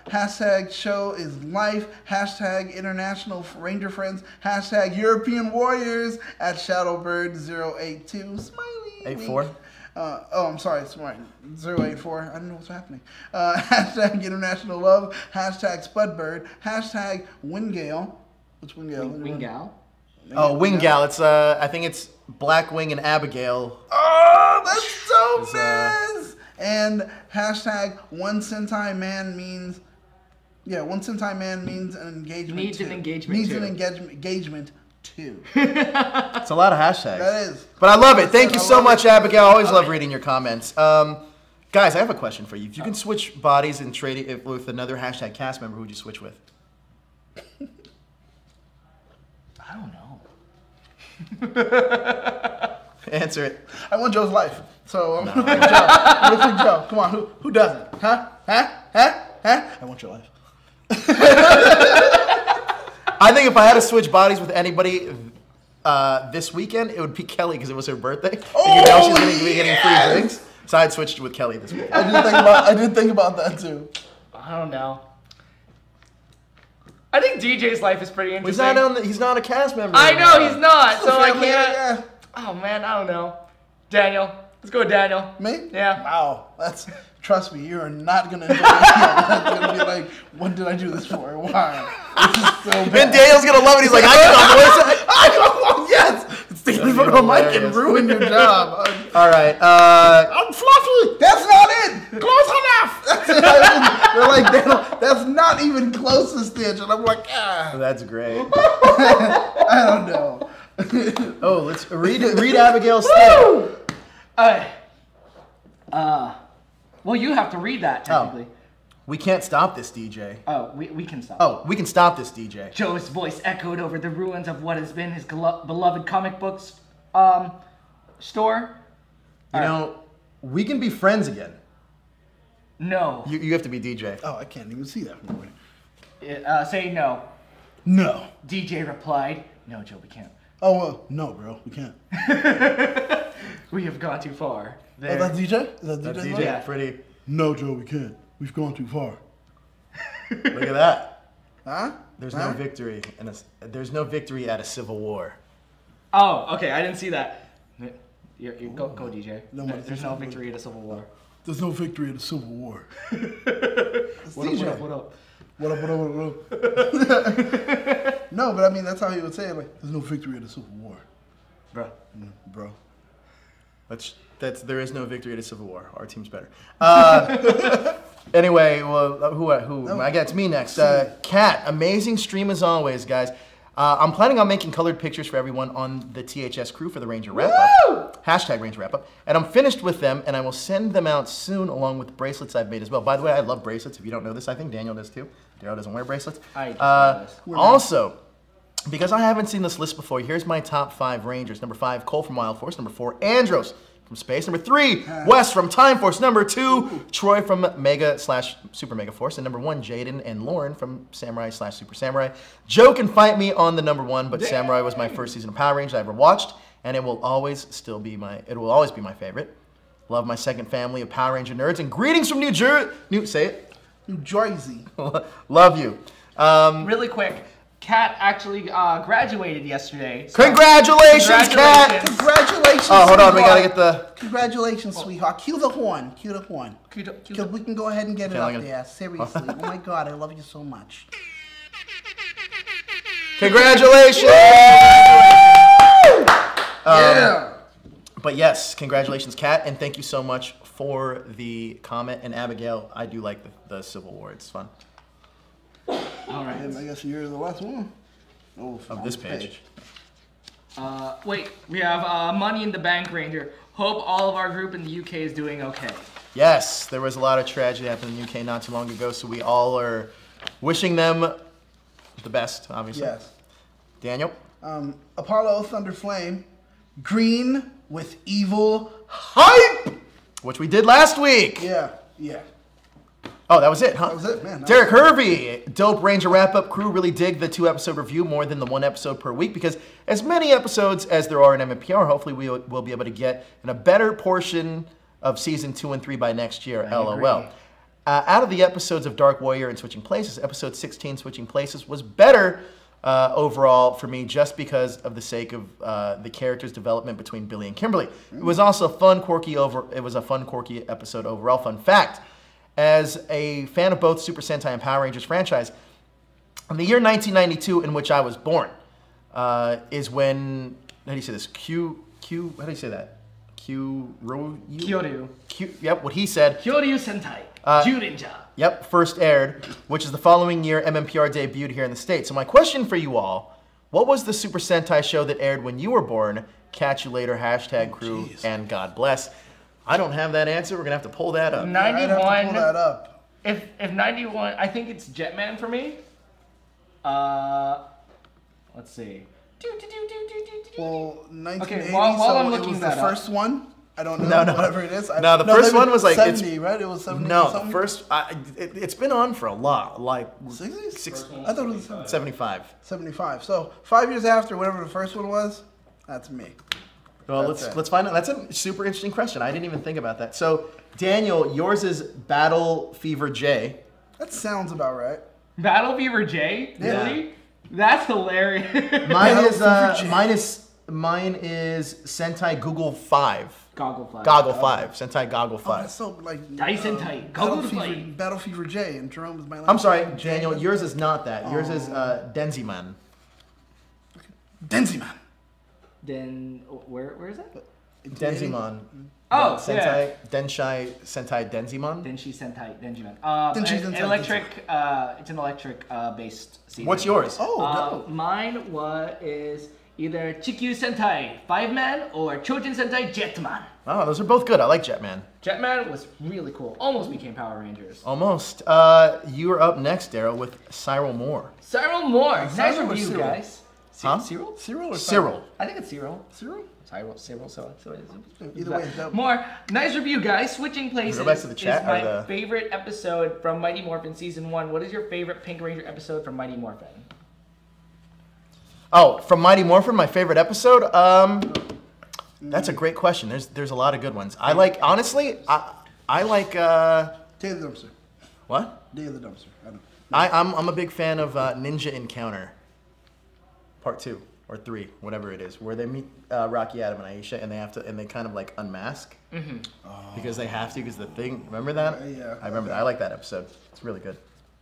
Hashtag Show is Life. Hashtag International Ranger Friends. Hashtag European Warriors at Shadowbird082. Smiley. 84. I'm sorry, it's right. 084. I don't know what's happening. Hashtag International Love. Hashtag Spudbird. Hashtag Wingale. What's Wingale? Wingal. Oh, Wingal. It's I think it's Blackwing and Abigail. Oh, that's so Is, nice. And hashtag One Sentai Man means. Yeah, One Sentai Man means an engagement. Needs an too. engagement Needs too. an engagement too. It's a lot of hashtags. That is. But I love it. Thank you I so love much, it. Abigail. I always love reading your comments. Guys, I have a question for you. If you can switch bodies and trade it with another hashtag cast member, who would you switch with? Answer it. I want Joe's life. So I'm gonna pick Joe. I'm gonna pick Joe. Come on, who doesn't? Huh? I want your life. I think if I had to switch bodies with anybody this weekend, it would be Kelly because it was her birthday. Oh, you know she's going to be getting free drinks. So I'd switched with Kelly this weekend. I did think about that too. I don't know. I think DJ's life is pretty interesting. He's not a cast member. I know he's not, so I can't. Yeah. Oh man, I don't know. Daniel, let's go with Daniel. Me? Yeah. Wow, trust me, you are not gonna enjoy it. That's gonna be like, what did I do this for? Why? This is so bad. And Daniel's gonna love it. He's like, I know. Yes! Stealing from the mic and ruin your job. All right. I'm fluffy! That's not it! Close enough! They're like, that's not even close to Stitch. And I'm like, That's great. I don't know. Oh, let's read Abigail's thing. Well, you have to read that technically. We can't stop this, DJ. Oh, we can stop. Oh, we can stop this, DJ. Joe's voice echoed over the ruins of what has been his beloved comic books store. You know, we can be friends again. No. You have to be DJ. Oh, I can't even see that from over Say no. No. DJ replied, "No, Joe, we can't. Oh, well, no, bro, we can't. We have gone too far." There. Oh, that's DJ? Is that That's DJ? DJ. Yeah. Pretty. No, Joe, we can't. We've gone too far. Look at that. Huh? There's no victory there's no victory at a civil war. Oh, okay, I didn't see that. You go, DJ. No, There's no victory at a civil war. There's no victory in the Civil War. What DJ. up? What up? No, but I mean, that's how he would say it. Like, there's no victory in the Civil War. Bro. Bro. There is no victory at a civil war. Our team's better. Anyway, well, who? I guess it's me next. Kat, amazing stream as always, guys. I'm planning on making colored pictures for everyone on the THS crew for the Ranger Wrap-Up. Hashtag Ranger Wrap-Up. And I'm finished with them, and I will send them out soon along with bracelets I've made as well. By the way, I love bracelets. If you don't know this, I think Daniel does too. Darrel doesn't wear bracelets. I just know this. Also, because I haven't seen this list before, here's my top 5 Rangers. Number 5, Cole from Wild Force. Number 4, Andros from Space. Number 3, Wes from Time Force. Number 2, Troy from Mega/Super Mega Force. And number 1, Jaden and Lauren from Samurai/Super Samurai. Joe can fight me on the number 1, but Samurai was my first season of Power Rangers I ever watched, and it will always be my favorite. Love my second family of Power Ranger nerds, and greetings from New Jersey. Say it. New Jersey. Love you. Really quick, Kat actually graduated yesterday. So Congratulations, Kat! Congratulations. Oh, hold on, we sweetheart. gotta get the. Congratulations, sweetheart. Cue the horn. Cue the horn. Kudo. We can go ahead and get it Okay, up there. Seriously. Oh my God, I love you so much. Congratulations! Yeah. But yes, congratulations, Kat, and thank you so much for the comment. And Abigail, I do like the Civil War. It's fun. All right. And I guess you're the last one. Oh, Of this page. Wait, we have Money in the Bank Ranger. Hope all of our group in the UK is doing okay. Yes, there was a lot of tragedy happening in the UK not too long ago, so we all are wishing them the best, obviously. Yes. Daniel? Apollo Thunder Flame. Green with evil hype. Which we did last week. Yeah. Oh, that was it, huh? That was it, man. Derek Hervey, dope Ranger wrap-up crew. Really dig the 2-episode review more than the 1 episode per week, because as many episodes as there are in MMPR, hopefully we'll be able to get in a better portion of season 2 and 3 by next year. LOL. Out of the episodes of Dark Warrior and Switching Places, episode 16, Switching Places, was better overall for me, just because of the sake of the characters' development between Billy and Kimberly. It was also a fun, quirky episode overall. Fun fact: as a fan of both Super Sentai and Power Rangers franchise, in the year 1992, in which I was born, is when, how do you say this? How do you say that? Kyoryu. Yep, what he said. Kyoryu Sentai. Jurinja. Yep, first aired, which is the following year MMPR debuted here in the States. So my question for you all, what was the Super Sentai show that aired when you were born? Catch you later, hashtag crew, and God bless. I don't have that answer. We're going to have to pull that up. 91. I'd have to pull that up. If 91, I think it's Jetman for me. Let's see. Well, 1980, while so I'm it looking was the that up. first one. I don't know, No. whatever it is. No, the first one was like 70, right? It was 70. No, something? the first. It's been on for a lot, like 60s? I thought it was 70. 75. 75. So 5 years after whatever the first one was, that's me. Well, let's find out. That's a super interesting question. I didn't even think about that. So, Daniel, yours is Battle Fever J. That sounds about right. Battle Fever J? Yeah. Really? That's hilarious. Mine is Sentai Google 5. Goggle 5. Goggle 5. Sentai Goggle 5. Oh, that's so like Dyson tight. Goggle to play. Battle Fever J, and Jerome is my last I'm sorry, name. Daniel. Yours is not that. Yours is Denziman. Denziman. Then where is that? Denziman. Oh, Sentai, yeah. Denshai Sentai Denziman. Denshi Sentai Denjiman. Denshi An Sentai electric. It's an electric based season. What's yours? Oh, dope. Mine is either Chikyu Sentai 5-man or Chojin Sentai Jetman. Oh, those are both good. I like Jetman. Jetman was really cool. Almost became Power Rangers. Almost. You are up next, Darrell, with Cyril Moore. Cyril Moore. Nice Cyril or review, Cyril? guys. Huh? Cyril? Cyril or Cyril. I think it's Cyril. Cyril? Cyril. So Either way, it's dope. More. Nice review, guys. Switching places. Go back to the chat, is my or the- favorite episode from Mighty Morphin Season 1. What is your favorite Pink Ranger episode from Mighty Morphin? Oh, from Mighty Morphin, my favorite episode? That's a great question. There's a lot of good ones. I like, honestly, I like, Day of the Dumpster. what? Day of the Dumpster. I'm a big fan of Ninja Encounter, Part 2 or 3, whatever it is, where they meet Rocky, Adam, and Aisha, and they kind of like unmask because they have to, because the thing. Remember that? Yeah. I remember that. I like that episode. It's really good.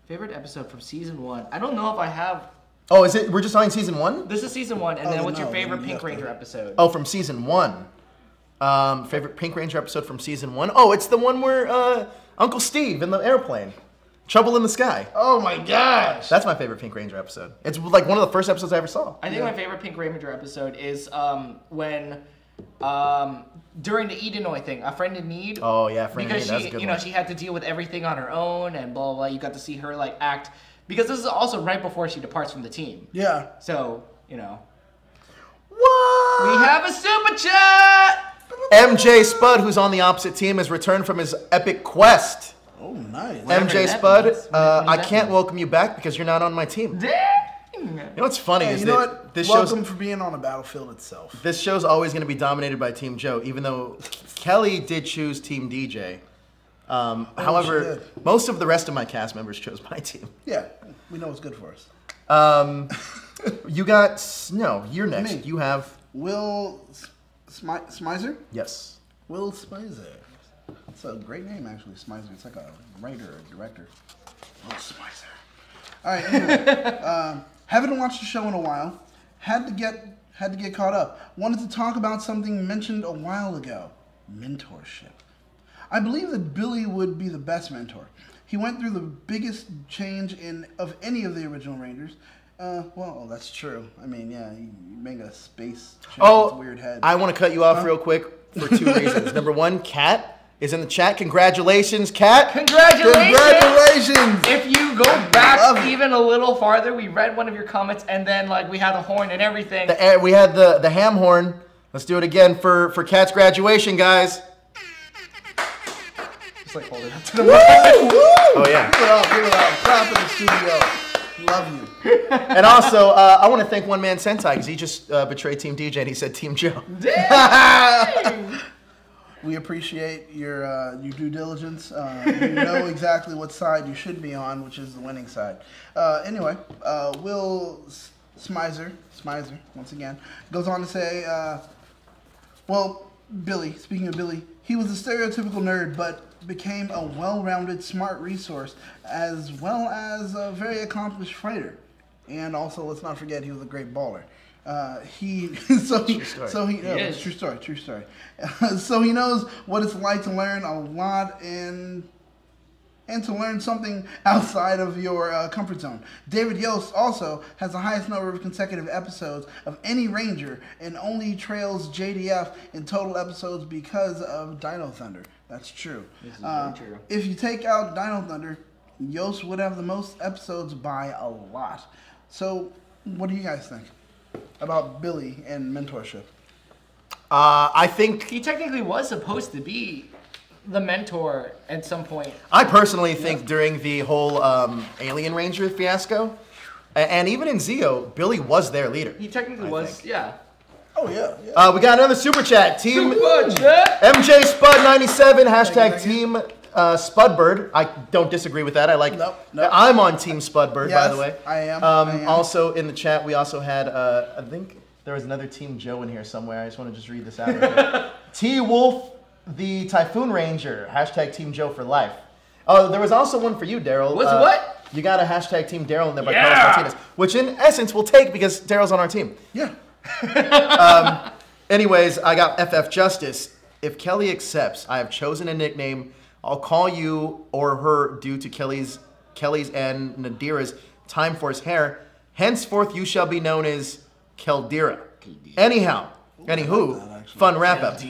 Favorite episode from Season 1? I don't know if I have. Oh, is it? We're just on season 1? This is Season 1, and then what's your no, favorite then Pink you have to- Ranger episode? Oh, from season 1. Favorite Pink Ranger episode from season 1? Oh, it's the one where Uncle Steve in the airplane. Trouble in the Sky. Oh my gosh! That's my favorite Pink Ranger episode. It's like one of the first episodes I ever saw. I think my favorite Pink Ranger episode is when during the Edenoi thing, A Friend in Need. Oh yeah, Friend in because Need, that's a she, good you know, one. she had to deal with everything on her own and blah blah blah. You got to see her like act because this is also right before she departs from the team. Yeah. So you know, What? we have a super chat. MJ Spud, who's on the opposite team, has returned from his epic quest. Oh, nice. MJ that Spud, means. Whatever I that can't means. welcome you back because you're not on my team. Dang. You know what's funny Hey, is you know that what? this Welcome show's for being on a battlefield itself. this show's always going to be dominated by Team Joe, even though Kelly did choose Team DJ. However, she did. most of the rest of my cast members chose my team. Yeah, we know what's good for us. You got you're next. Me. You have Will Smizer? yes. Will Smizer. It's a great name, actually, Smizer. It's like a writer or director. Will Smizer. All right, anyway. Haven't watched the show in a while. Had to get caught up. Wanted to talk about something mentioned a while ago. Mentorship. I believe that Billy would be the best mentor. He went through the biggest change of any of the original Rangers. Well, that's true. I mean, yeah, you make a space chick with a weird head. I want to cut you off real quick for 2 reasons. Number 1, Kat is in the chat. Congratulations, Kat. Congratulations! Congratulations! If you go Love back it. even a little farther, we read one of your comments, and then like we had a horn and everything. We had the ham horn. Let's do it again for Kat's graduation, guys. Just like hold it up to the mic. Oh yeah. Give it up. Clap in the studio. Love you. And also, I want to thank One Man Sentai because he just betrayed Team DJ and he said Team Joe. Dang! We appreciate your due diligence. You know exactly what side you should be on, which is the winning side. Anyway, Will Smizer, once again, goes on to say, well, Billy, speaking of Billy, he was a stereotypical nerd, but became a well-rounded, smart resource, as well as a very accomplished fighter. And also, let's not forget, he was a great baller. It's true story. So he knows what it's like to learn a lot and to learn something outside of your comfort zone. David Yost also has the highest number of consecutive episodes of any Ranger and only trails JDF in total episodes because of Dino Thunder. That's true. This is very true. If you take out Dino Thunder, Yost would have the most episodes by a lot. So, what do you guys think? about Billy and mentorship? I think He technically was supposed to be the mentor at some point. I personally think during the whole Alien Ranger fiasco, and even in Zeo, Billy was their leader. He technically was, yeah. Oh yeah. We got another super chat. Team Super chat. MJ Spud 97 hashtag Thank you. Team Spudbird. I don't disagree with that. I like. Nope. I'm on Team Spudbird, by Yes, the way. I am. Also in the chat, we also had. I think there was another Team Joe in here somewhere. I just want to just read this out. T Wolf, the Typhoon Ranger. Hashtag Team Joe for life. Oh, there was also one for you, Darrel. What's what? You got a hashtag Team Darrel in there by Yeah. Carlos Martinez, which in essence we'll take because Darrel's on our team. Yeah. Anyways, I got FF Justice. If Kelly accepts, I have chosen a nickname. I'll call you or her due to Kelly's and Nadira's Time Force hair. Henceforth, you shall be known as Keldira. Anywho, fun wrap up.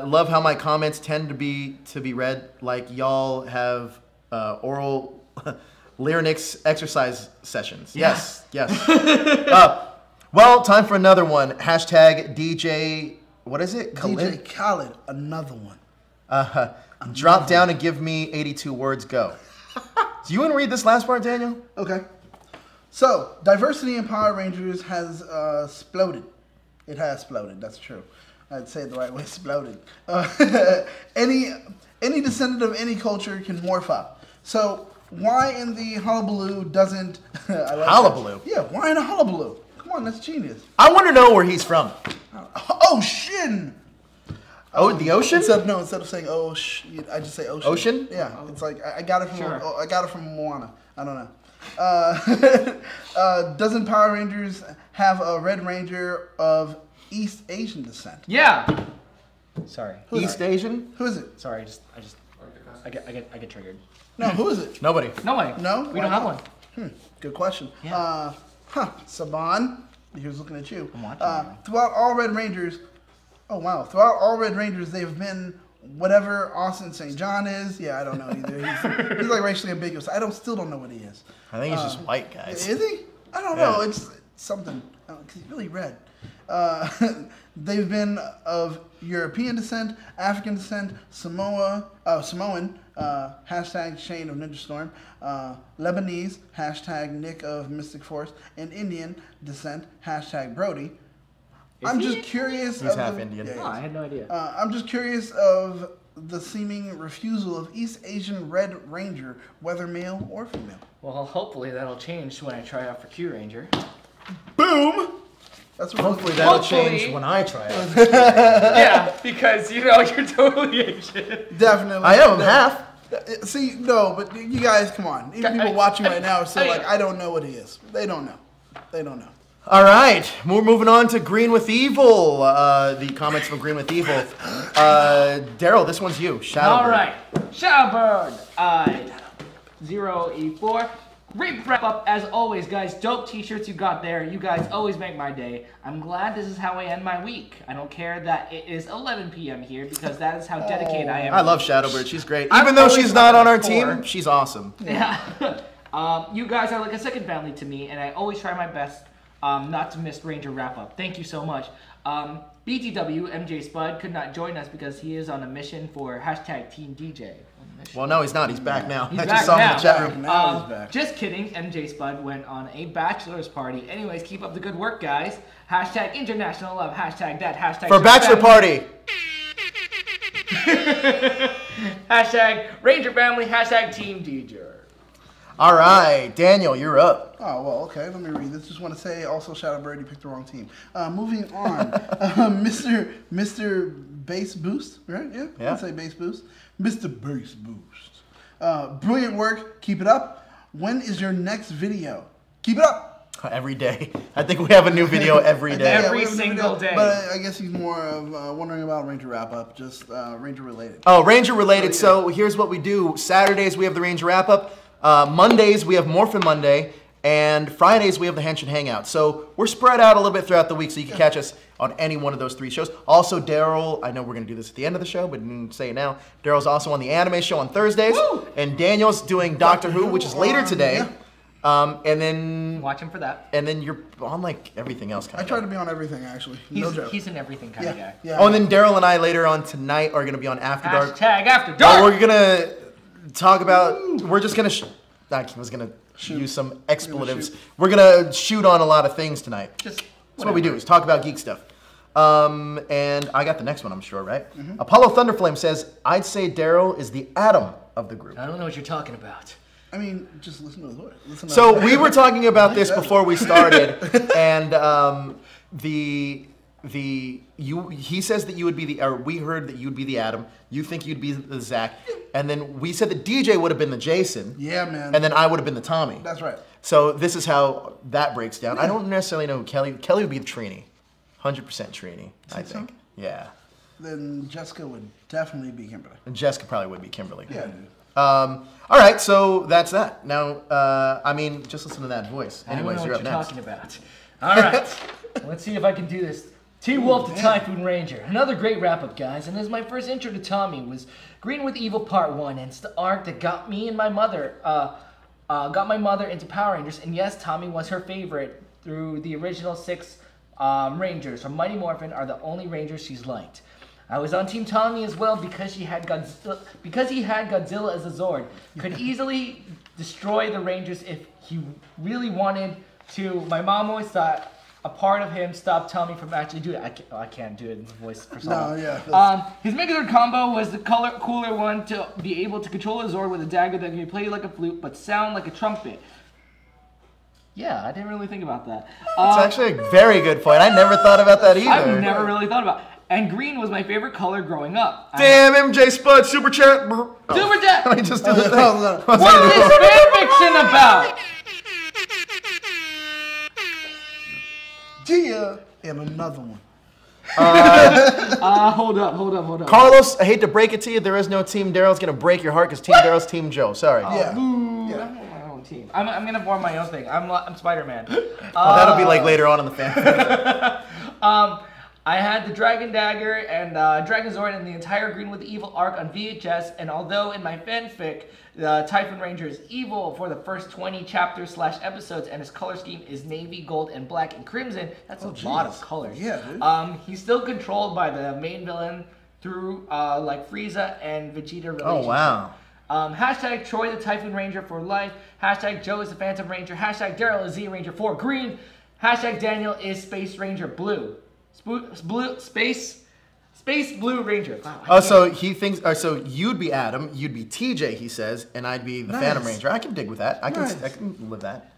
Love how my comments tend to be read like y'all have oral larynx exercise sessions. Yes. Well, time for another one. Hashtag DJ. What is it? DJ Khaled, another one. Drop down and give me 82 words. Go. Do you want to read this last part, Daniel? Okay. So, diversity in Power Rangers has exploded. It has exploded, that's true. I'd say it the right way, exploded. Any descendant of any culture can morph up. So, why in the hullabaloo doesn't... Hullabaloo? Yeah, why in a hullabaloo? Come on, that's genius. I want to know where he's from. Ocean! Oh, the ocean? Instead of saying I just say ocean. Ocean? Yeah, it's like I got it from Sure. I got it from Moana. I don't know. Doesn't Power Rangers have a Red Ranger of East Asian descent? Yeah. Sorry. East Asian? Who is it? Sorry, I get triggered. No, who is it? Nobody. No way. No? We Why don't have not? one. Good question. Yeah. Saban, here's looking at you. I'm watching you. Throughout all Red Rangers, throughout all Red Rangers, they've been whatever Austin St. John is. Yeah, I don't know either. He's like racially ambiguous. Still don't know what he is. I think he's just white, guys. Is he? I don't know. It's something. Because he's really red. They've been of European descent, African descent, Samoan, hashtag Shane of Ninja Storm, Lebanese, hashtag Nick of Mystic Force, and Indian descent, hashtag Brody. I'm just curious. He's half Indian. Yeah, Oh, I had no idea. I'm just curious of the seeming refusal of East Asian Red Ranger, whether male or female. Well, hopefully that'll change when I try out for Q Ranger. Boom! That's what Hopefully that'll Hopefully. change when I try it. Yeah, because you're totally Asian. Definitely. I am half. See, no, but you guys, come on. Even people watching right now are still like, I don't know what he is. They don't know. They don't know. All right, we're moving on to Green with Evil. The comments from Green with Evil. Darrel, this one's you. Shadowbird. All right, Shadowbird. 0E4. Great wrap up as always, guys. Dope t-shirts you got there. You guys always make my day. I'm glad this is how I end my week. I don't care that it is 11 p.m. here because that is how dedicated I am. I love Shadowbird. She's great. I'm Even though always she's not on our poor. team, she's awesome. Yeah. You guys are like a second family to me, and I always try my best not to miss Ranger wrap up. Thank you so much. BTW, MJ Spud, could not join us because he is on a mission for hashtag Team DJ. Well, no, he's not. He's back now. He's I back just saw him in now. the chat room. Now he's back. Just kidding. MJ Spud went on a bachelor's party. Anyways, keep up the good work, guys. Hashtag international love. Hashtag that. Hashtag For bachelor party. Hashtag Ranger family. Hashtag Team DJ. All right, Daniel, you're up. Oh, well, okay. Let me read this. Just want to say, also, Shadowbird, you picked the wrong team. Moving on. Mr. Bass Boost, right? Yeah. I'd say Bass Boost. Mr. Bass Boost. Brilliant work. Keep it up. When is your next video? Keep it up. Every day. I think we have a new video every day. Every we have a new single video, day. But I guess he's more of wondering about Ranger Wrap Up, just Ranger related. Oh, Ranger related. So here's what we do. Saturdays we have the Ranger wrap up. Mondays we have Morphin Monday. And Fridays we have the Henshin Hangout. So we're spread out a little bit throughout the week so you can catch us on any one of those three shows. Also, Darrel, I know we're going to do this at the end of the show, but didn't say it now. Darrel's also on the anime show on Thursdays. Woo! And Daniel's doing Doctor Who, which is later today. And then Watch him for that. And then you're on like everything else kind I of. try to be on everything actually. No joke. He's an everything kind of guy. Yeah. Oh, and then Darrel and I later on tonight are gonna be on After Dark. Hashtag After Dark. We're gonna talk about. We're just gonna. I was gonna use some expletives. We're gonna shoot on a lot of things tonight. That's what we do. Is talk about geek stuff. And I got the next one, I'm sure, right? Apollo Thunderflame says, "I'd say Darrel is the Atom of the group." I don't know what you're talking about. I mean, just listen to the voice. So we were talking about this before we started, and he says that you would be the, or we heard that you'd be the Atom. You think you'd be the Zack, and then we said that DJ would have been the Jason. Yeah, man. And then I would have been the Tommy. That's right. So this is how that breaks down. I don't necessarily know who Kelly. Kelly would be the Trini, 100% Trini. I think. So? Yeah. Then Jessica would definitely be Kimberly. And Jessica probably would be Kimberly. Yeah, dude. All right, so that's that. Now, I mean, just listen to that voice. I Anyways, don't know you're what up you're next. talking about. All right, let's see if I can do this. T-Wolf the Typhoon Ranger. Another great wrap-up, guys. And as my first intro to Tommy was Green with Evil Part 1. And it's the arc that got me and my mother, into Power Rangers. And yes, Tommy was her favorite through the original 6 Rangers. From Mighty Morphin are the only Rangers she's liked. I was on Team Tommy as well because he had Godzilla as a Zord. Could easily destroy the Rangers if he really wanted to. My mom always thought a part of him stopped Tommy from actually doing it. I can't do it in his voice for so long. No, yeah. His Megazord combo was the cooler one to be able to control a Zord with a dagger that can be played like a flute but sound like a trumpet. Yeah, I didn't really think about that. It's actually a very good point. I never thought about that either. I've never really thought about it. And green was my favorite color growing up. Damn, MJ Spud, Super Chat. Super Chat! Let me just do the thing. What is this fanfiction about? Gia and another one. Hold up. Carlos, I hate to break it to you, there is no Team Darrel's gonna break your heart because Team Darrel's Team Joe. Sorry. Yeah. I want my own team. I'm gonna form my own thing. I'm Spider-Man. Well, that'll be like later on in the fan. I had the Dragon Dagger and Dragonzord and the entire Green with Evil arc on VHS, and although in my fanfic, the Typhoon Ranger is evil for the first 20 chapters / episodes, and his color scheme is navy, gold, and black and crimson, that's a lot of colors. Yeah, dude. He's still controlled by the main villain through like Frieza and Vegeta relationship. Oh, wow. Hashtag Troy the Typhoon Ranger for life. Hashtag Joe is the Phantom Ranger. Hashtag Darrel is Z Ranger for green. Hashtag Daniel is Space Ranger blue. Space Blue Ranger. Wow, Oh, so he thinks. So you'd be Adam, you'd be TJ, he says, and I'd be the Nice. Phantom Ranger. I can dig with that. I can Nice. live that.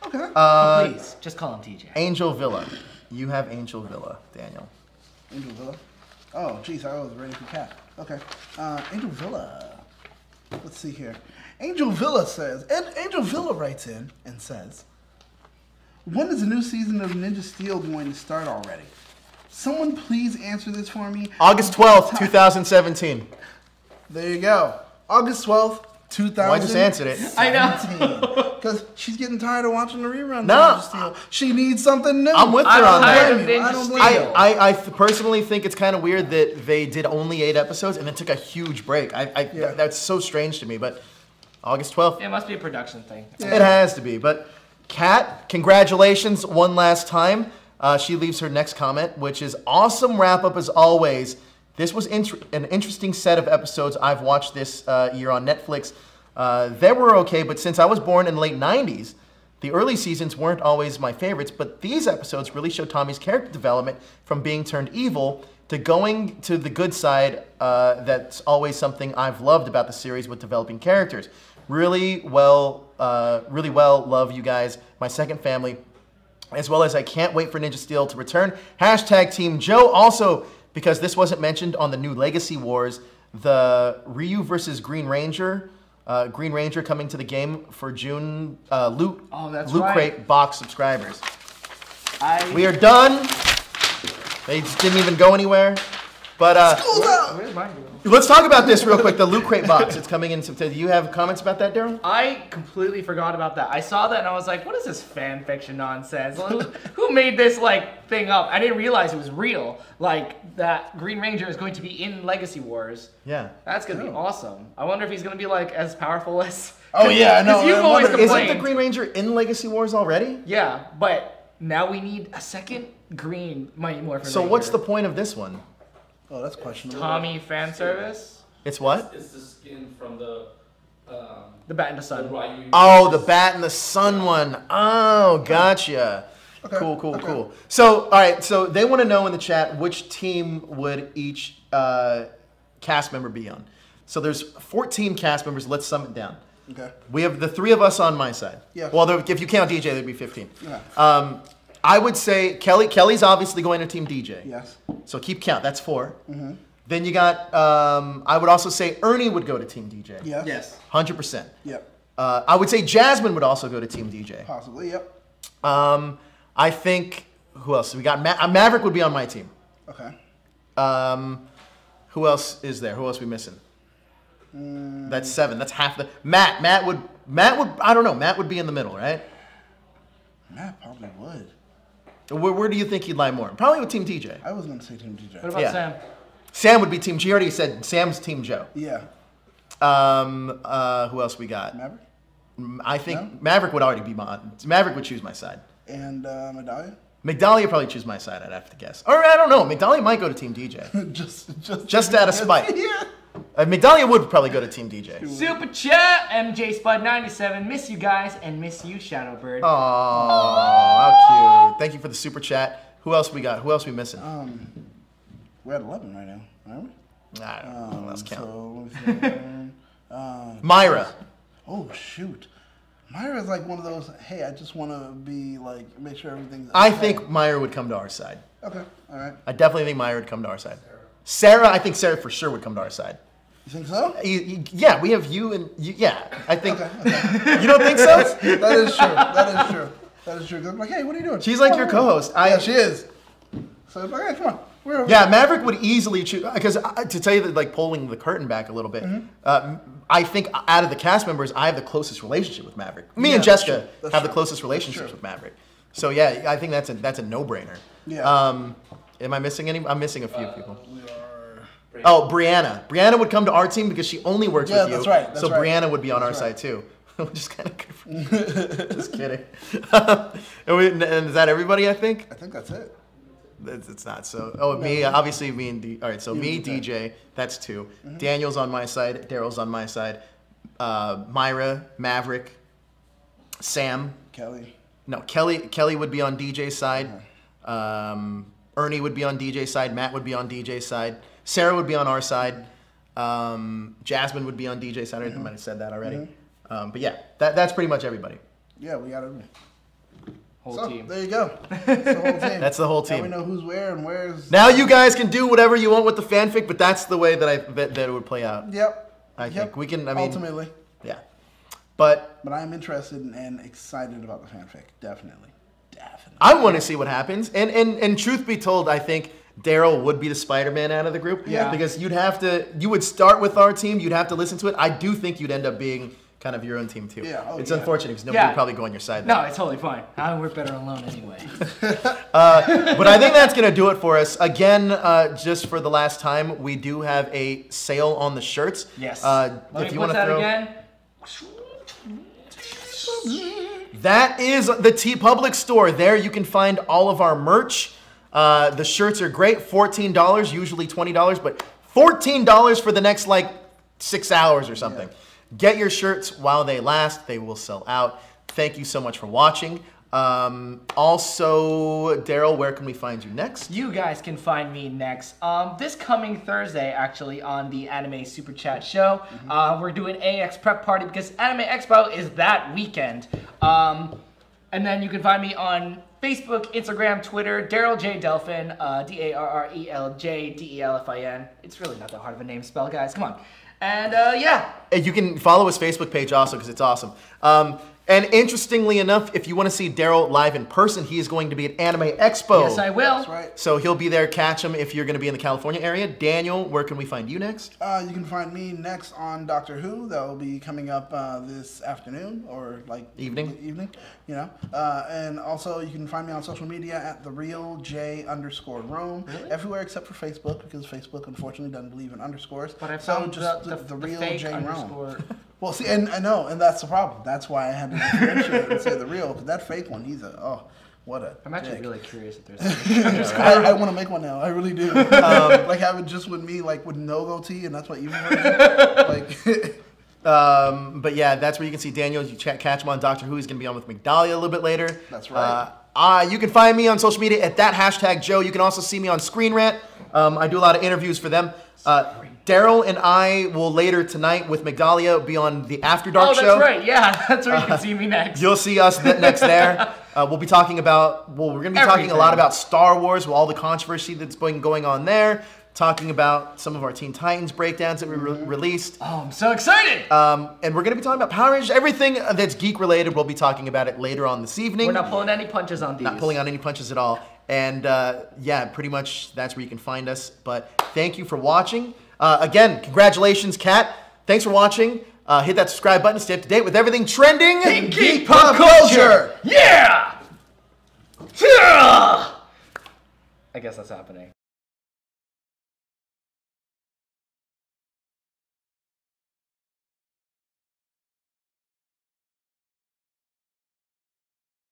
Okay. please, just call him TJ. Angel Villa. You have Angel Villa, Daniel. Angel Villa. Oh, geez, I was ready for Cat. Okay. Angel Villa. Let's see here. Angel Villa says, and Angel Villa writes in and says, when is the new season of Ninja Steel going to start already? Someone please answer this for me. August 12th, 2017. There you go. August 12th, 2017. Well, I just answered it. I know. Because she's getting tired of watching the rerun. No. Ninja Steel. She needs something new. I'm with her I'm on tired that. of Ninja I don't Steel. blame you. I personally think it's kind of weird that they did only 8 episodes and then took a huge break. Yeah. That's so strange to me, but August 12th, It must be a production thing. Yeah. it has to be. But Kat, congratulations one last time. She leaves her next comment, which is awesome wrap up as always. This was an interesting set of episodes I've watched this year on Netflix. They were okay, but since I was born in the late 90s, the early seasons weren't always my favorites, but these episodes really show Tommy's character development from being turned evil to going to the good side. That's always something I've loved about the series with developing characters. Really well, love you guys, my second family, as well as I can't wait for Ninja Steel to return. Hashtag Team Joe. Also, because this wasn't mentioned on the new Legacy Wars, the Ryu versus Green Ranger coming to the game for June Loot Crate box subscribers. We are done. They just didn't even go anywhere. But School's out. Where's mine going? let's talk about this real quick. The Loot Crate box. It's coming in September. Do you have comments about that, Darrel? I completely forgot about that. I saw that and I was like, what is this fan fiction nonsense? Who made this like thing up? I didn't realize it was real. Like that Green Ranger is going to be in Legacy Wars. Yeah. That's gonna be awesome. I wonder if he's gonna be like as powerful as. Oh yeah, I know. Because you've always complained. Isn't the Green Ranger in Legacy Wars already? Yeah, but now we need a second green Mighty Morphin. So what's the point of this one? Oh, that's questionable. Tommy fan service? It's what? It's the skin from the Bat and the Sun. Ryu. Oh, the Bat and the Sun one. Oh, gotcha. Okay. Cool. So, all right. So they want to know in the chat which team would each cast member be on. So there's 14 cast members. Let's sum it down. Okay. We have the 3 of us on my side. Yeah. Well, if you count DJ, there'd be 15. Yeah. I would say Kelly's obviously going to Team DJ. Yes. So keep count. That's 4. Mm-hmm. Then you got. I would also say Ernie would go to Team DJ. Yes. Yes. 100%. Yep. I would say Jasmine would also go to Team DJ. Possibly. Yep. I think who else? We got Maverick would be on my team. Okay. Who else is there? Who else are we missing? That's 7. That's half the. Matt would. I don't know. Matt would be in the middle, right? Matt probably would. Where do you think he'd lie more? Probably with Team DJ. I was gonna say Team DJ. What about Yeah. Sam? Sam would be Team. She already said Sam's Team Joe. Yeah. Who else we got? Maverick I think Maverick would already be mine. Maverick would choose my side. and Medallia. Migdalia probably choose my side. I'd have to guess. Or I don't know. Migdalia might go to Team DJ. Just out of spite. Yeah. Migdalia would probably go to Team DJ. Super chat, MJ Spud 97. Miss you guys and miss you, Shadowbird. Oh, how cute! Thank you for the super chat. Who else we got? Who else we missing? We're at 11 right now, aren't we? I don't know. Let's count. So, let me see. Myra. Oh shoot, Myra's like one of those. Hey, I just want to be like make sure everything's. I okay. think Myra would come to our side. Okay, all right. I definitely think Myra would come to our side. Sarah, I think Sarah for sure would come to our side. You think so? Yeah, we have you and you. Yeah, I think. Okay. You don't think so? That is true. That is true. That is true. I'm like, hey, what are you doing? She's like your co-host. Yeah, she is. So it's like, hey, come on. We're over Yeah, here. Maverick would easily choose because to tell you that, like pulling the curtain back a little bit, I think out of the cast members, I have the closest relationship with Maverick. Me and that's Jessica true. have the That's closest true. relationships That's with Maverick. So yeah, I think that's a no-brainer. Yeah. Am I missing any? I'm missing a few people. We are. Oh, Brianna. Brianna would come to our team because she only works Yeah, with you. that's right, that's so right. Brianna would be on our That's side right. too. Which is kind of good. Just kidding. and is that everybody? I think. I think that's it. It's not so. Oh, me, obviously me and D. All right, so me, and DJ, that's 2. Daniel's on my side. Darrel's on my side. Myra, Maverick, Sam. Kelly. No, Kelly would be on DJ's side. Ernie would be on DJ's side. Matt would be on DJ's side. Sarah would be on our side. Jasmine would be on DJ's side. I might have said that already. But yeah, that's pretty much everybody. Yeah, we got everything. Whole So, team. there you go. That's the whole team. That's the whole Now team. we know who's where and where's. Now you guys can do whatever you want with the fanfic, but that's the way that that it would play out. Yep. I think we can. I mean, ultimately. yeah. But But I am interested and excited about the fanfic. Definitely. I want to see what happens. And truth be told, I think Darrel would be the Spider-Man out of the group. Yeah. Because you would start with our team. You'd have to listen to it. I do think you'd end up being kind of your own team too. Yeah, oh, it's yeah. unfortunate because nobody Yeah. would probably go on your side. No, it's totally fine. We're better alone anyway. But I think that's going to do it for us. Again, just for the last time, we do have a sale on the shirts. Yes. If Let me you put want to that throw. again. That is the T Public store. There you can find all of our merch. The shirts are great. $14, usually $20, but $14 for the next like 6 hours or something. Yeah. Get your shirts while they last. They will sell out. Thank you so much for watching. Also, Darrel, where can we find you next? You guys can find me next. This coming Thursday, actually, on the Anime Super Chat show. We're doing AX Prep Party because Anime Expo is that weekend. And then you can find me on Facebook, Instagram, Twitter, Darrel J. Delphin, DarrelJDelfin. It's really not that hard of a name to spell, guys. Come on. And yeah. You can follow his Facebook page also because it's awesome. And interestingly enough, if you want to see Darrel live in person, he is going to be at Anime Expo. Yes, I will. That's right. So he'll be there. Catch him if you're going to be in the California area. Daniel, where can we find you next? You can find me next on Doctor Who. That will be coming up this afternoon or like Evening, you know. And also you can find me on social media at @therealj_Rome. Really? Everywhere except for Facebook, because Facebook unfortunately doesn't believe in underscores. But I found just the real fake J underscore. Rome. Well, see, and I know, and that's the problem. That's why I had to differentiate and say the real, because that fake one, he's what a. I'm actually dick. really curious if there's. I want to make one now. I really do. Like have it just with me, like with no goatee, and that's what you like. But yeah, that's where you can see Daniel. You catch him on Doctor Who. He's going to be on with Migdalia a little bit later. That's right. You can find me on social media at that #Joe. You can also see me on Screen Rant. I do a lot of interviews for them. Darrel and I will later tonight with Migdalia be on the After Dark show. Oh, that's right. Yeah, that's where you can see me next. You'll see us next there. We'll be talking about, we're going to be talking a lot about Star Wars, with all the controversy that's been going on there. Talking about some of our Teen Titans breakdowns that we released. Oh, I'm so excited! And we're going to be talking about Power Rangers. Everything that's geek related, we'll be talking about it later on this evening. We're not pulling any punches on these. Not pulling on any punches at all. And yeah, pretty much that's where you can find us. But thank you for watching. Again, congratulations, Kat. Thanks for watching. Hit that subscribe button to stay up to date with everything trending in geek pop culture. Yeah! I guess that's happening.